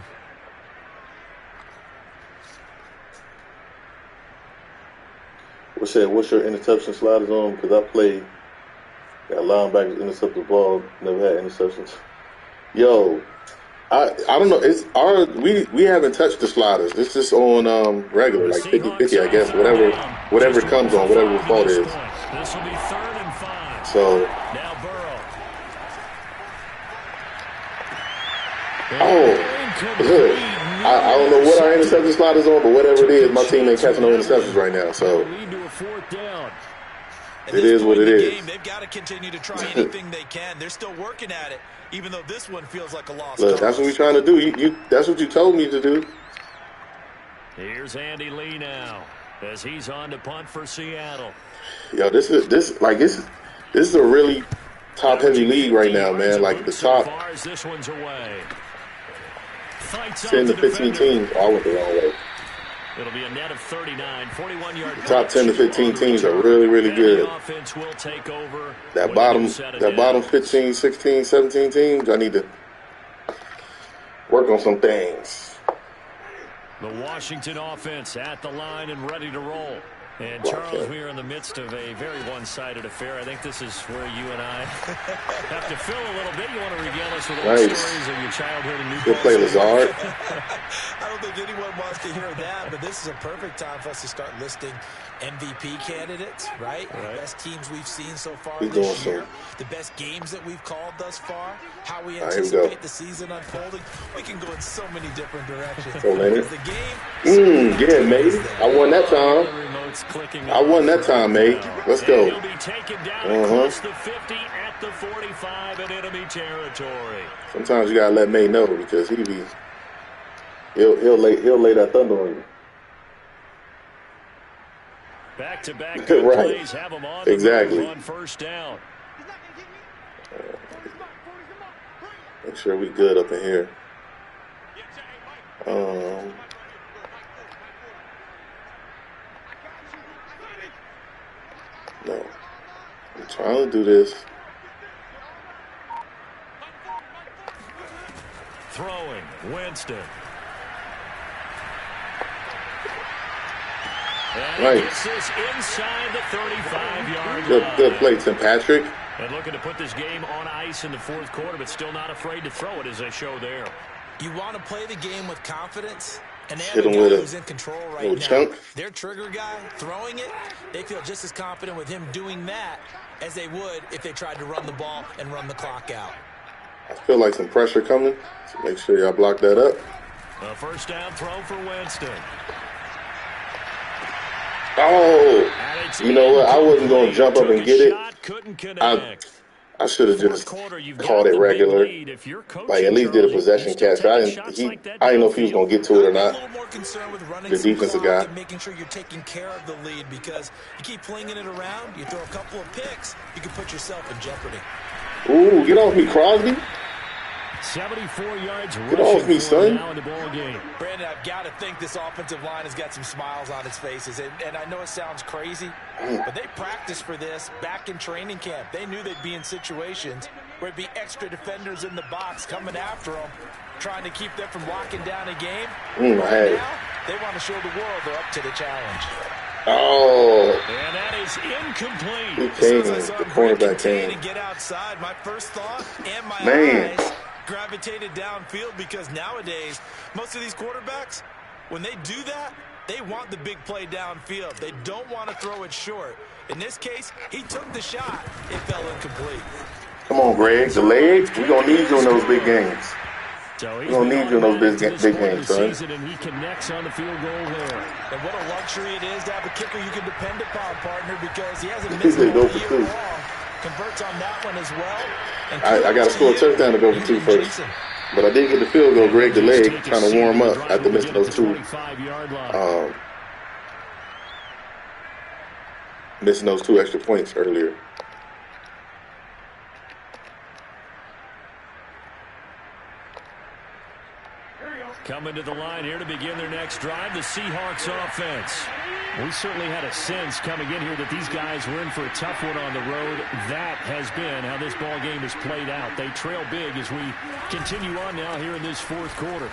What's your interception sliders on? Because I got linebackers intercept the ball. Never had interceptions. Yo. I don't know. We haven't touched the sliders. It's just on regular, like 50-50, I guess. Whatever it comes on, whatever the fault is. This will be 3rd and 5. So now Burrow. Good. I don't know what our interception sliders on, but whatever it is, my team ain't catching no interceptions right now. So it is what it is. They've got to continue to try anything they can. They're still working at it, even though this one feels like a loss. Look, that's what we're trying to do. That's what you told me to do. Here's Andy Lee now as he's on to punt for Seattle. Yo, this is a really top-heavy league right now, man. Like the top 10 to 15 teams. Oh, I went the wrong way. It'll be a net of 39, 41-yard. Top 10 to 15 teams are really, really good. Offense will take over. That bottom 15, 16, 17 teams, I need to work on some things. The Washington offense at the line and ready to roll. And Charles, we are in the midst of a very one-sided affair. I think this is where you and I have to fill a little bit. You want to regale us with all the stories of your childhood in New York. You'll play Lazard. I don't think anyone wants to hear that, but this is a perfect time for us to start listing MVP candidates, right? The best teams we've seen so far this year, the best games that we've called thus far, how we anticipate the season unfolding. We can go in so many different directions. The game, yeah, mate. I won that time. I won that time, mate. Let's go. He'll be taken down across the 50 at the 45 in enemy territory. Sometimes you gotta let May know because he'll lay that thunder on you. Back-to-back good plays have him on exactly. On first down. Make sure we good up in here. No. Trying to do this. Throwing, Winston. And he gets this inside the 35-yard line. Good play, Tim Patrick. And looking to put this game on ice in the fourth quarter, but still not afraid to throw it, as they show there. You want to play the game with confidence, and they Hit have a him guy with who's in control right little now. chunk. Their trigger guy throwing it, they feel just as confident with him doing that as they would if they tried to run the ball and run the clock out. I feel like some pressure coming, so make sure y'all block that up. A first down throw for Winston. Oh, you know what? I wasn't going to jump up and get it. I should have just called it regular. Like, at least did a possession catch. I didn't know if he was going to get to it or not. The defensive guy. Making sure you're taking care of the lead, because you keep flinging it around, you throw a couple of picks, you can put yourself in jeopardy. Ooh, get off me, Crosby. 74 yards Get off me, son. now in the ball game. Brandon, I've got to think this offensive line has got some smiles on its faces. And I know it sounds crazy, but they practiced for this back in training camp. They knew they'd be in situations where it'd be extra defenders in the box coming after them, trying to keep them from locking down a game. Right now, they want to show the world they're up to the challenge. Oh. And that is incomplete. He came, the cornerback came. To get outside, my first thought and my eyes gravitated downfield, because nowadays, most of these quarterbacks, when they do that, they want the big play downfield. They don't want to throw it short. In this case, he took the shot. It fell incomplete. Come on, Greg. The legs, we're going to need you in those big games. We're going to need you in those big games, son. And he connects on the field goal there. And what a luxury it is to have a kicker you can depend upon, partner, because he hasn't missed a year long. Converts on that one as well. I got to score a touchdown to go for 2 first. But I did get the field goal. Greg delayed, trying to warm up after missing those two. Missing those 2 extra points earlier. Coming to the line here to begin their next drive, the Seahawks offense. We certainly had a sense coming in here that these guys were in for a tough one on the road. That has been how this ball game has played out. They trail big as we continue on now here in this fourth quarter.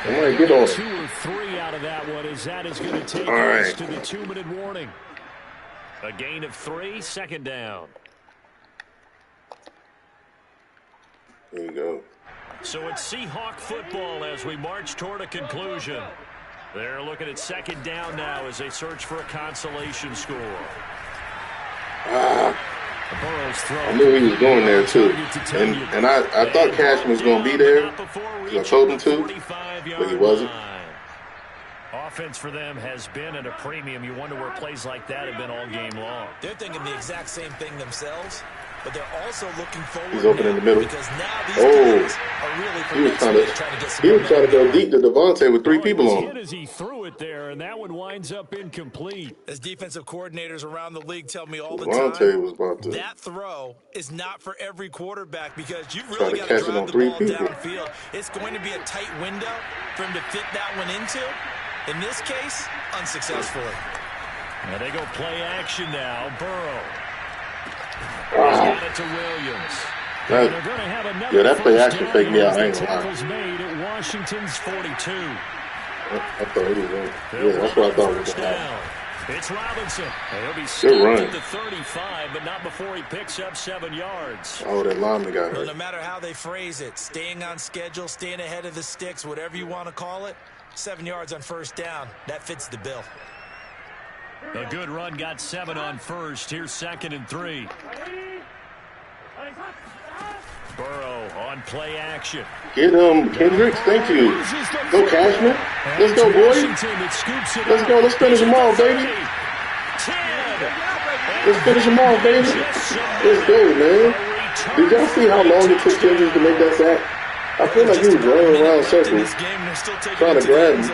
Get on. 2 or 3 out of that one, as that is going to take us to the 2-minute warning. A gain of 3, second down. There you go. So it's Seahawk football as we march toward a conclusion. They're looking at second down now as they search for a consolation score. I knew he was going there, too. And I thought Cashman was going to be there. I told him to, but he wasn't. Offense for them has been at a premium. You wonder where plays like that have been all game long. They're thinking the exact same thing themselves, but they're also looking forward. He's open in the middle. Because now these guys are really he was trying to go deep to Devontae with 3 people on him. As he threw it there, and that one winds up incomplete. As defensive coordinators around the league tell me all the Devontae time, was about to that throw is not for every quarterback, because you've really got to to catch it drive on the 3 ball people. downfield. It's going to be a tight window for him to fit that one into. In this case, unsuccessfully. Now they go play action now. Burrow. He's got it to Williams. They're going to have another that play action faked me out. I ain't gonna tackles made at Washington's 42. I thought he was going. Yeah, that's what I thought was going to happen. It's Robinson. He'll be stopped run. at the 35, but not before he picks up 7 yards. Oh, that lineman got Well, hurt. no matter how they phrase it, staying on schedule, staying ahead of the sticks, whatever you want to call it, 7 yards on first down, that fits the bill. A good run got 7 on first. Here's 2nd and 3. Burrow on play action. Get him, Kendricks. Thank you. Go, Cashman. Let's go, boys. Let's go. Let's finish them all, baby. Let's finish them all, baby. Let's go, man. Did y'all see how long it took Kendricks to make that sack? I feel like he was running around circles, trying to grab him.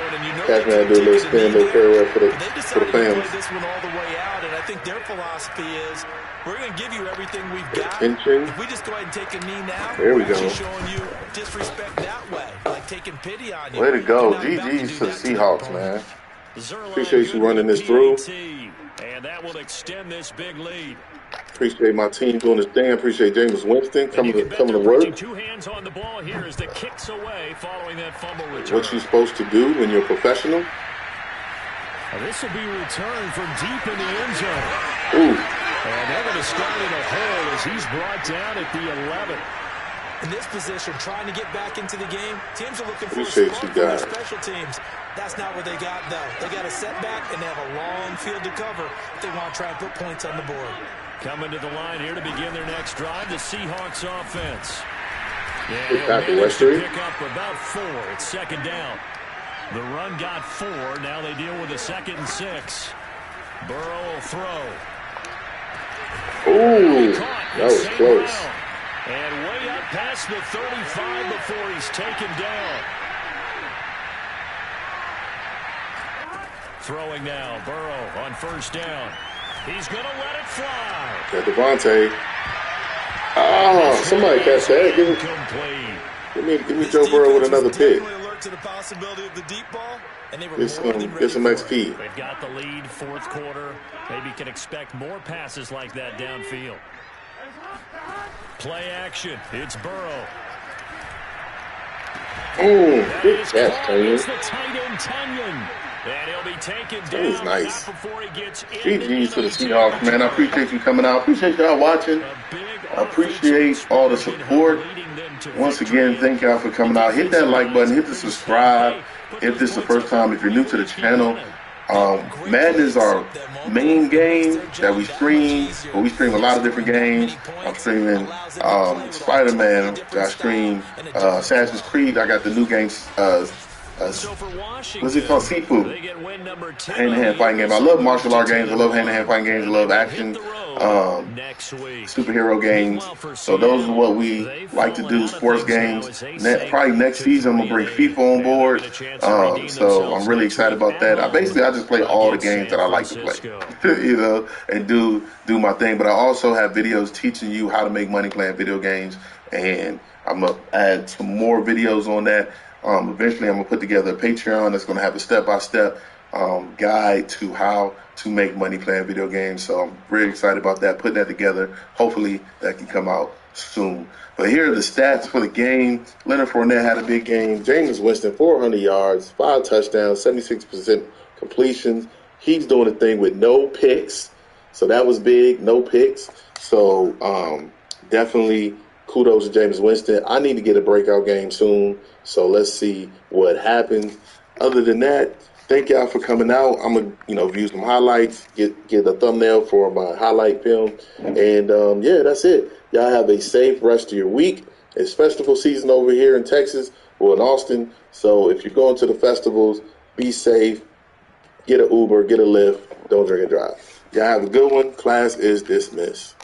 Cashman had to do a little spin, little pirouette for the fans. This one all the way out, and I think their philosophy is, we're going to give you everything we've got. Attention. If we just go ahead and take a knee now, there we we're go. showing you disrespect that way, like taking pity on you. Way to go. GG's to the Seahawks, man. Appreciate you running this through. And that will extend this big lead. Appreciate my team doing this thing. I appreciate James Winston coming to work. Two hands on the ball here as the kicks away following that fumble return. What you're supposed to do when you're a professional. This will be returned from deep in the end zone. Ooh. And they're going to start in a hole as he's brought down at the 11. In this position, trying to get back into the game, teams are looking for a Appreciate spark you from their guys. special teams. That's not what they got, though. They got a setback, and they have a long field to cover if they want to try and put points on the board. Coming to the line here to begin their next drive, the Seahawks offense. Good tackle, Westry. Pick up about 4. It's second down. The run got 4. Now they deal with a 2nd and 6. Burrow will throw. Ooh, that was close. And way up past the 35 before he's taken down. Throwing now, Burrow on first down. He's going to let it fly. Got Devontae. Oh, somebody catch that. Give me Joe Burrow with another pick. To the possibility of the deep ball, and they were Get some XP. They've got the lead, fourth quarter. Maybe can expect more passes like that downfield. Play action. It's Burrow. Good catch, Tanyan. It's the tight end, Tanyan. And he'll be taken down. That was nice. Before he gets GG's to the Seahawks, man. I appreciate you coming out. I appreciate y'all watching. I appreciate all the support. Once again, thank y'all for coming out. Hit that like button. Hit the subscribe if this is the first time. If you're new to the channel, Madden is our main game that we stream. But we stream a lot of different games. I'm streaming Spider-Man. I stream Assassin's Creed. I got the new games. What's it called? Seafood. Hand-to-hand fighting game. I love martial art games. I love hand-to-hand fighting games. I love action, superhero games. So those are what we like to do, sports games. Probably next season I'm going to bring FIFA on board. So I'm really excited about that. I just play all the games that I like to play, and do my thing. But I also have videos teaching you how to make money playing video games. And I'm going to add some more videos on that. Eventually, I'm going to put together a Patreon that's going to have a step-by-step guide to how to make money playing video games. So I'm really excited about that, putting that together. Hopefully, that can come out soon. But here are the stats for the game. Leonard Fournette had a big game. James Winston, 400 yards, 5 touchdowns, 76% completions. He's doing a thing with no picks. So that was big, no picks. So definitely kudos to James Winston. I need to get a breakout game soon. So let's see what happens. Other than that, thank y'all for coming out. I'm gonna, view some highlights, get a thumbnail for my highlight film, and that's it. Y'all have a safe rest of your week. It's festival season over here in Texas or in Austin. So if you're going to the festivals, be safe. Get an Uber, get a Lyft. Don't drink and drive. Y'all have a good one. Class is dismissed.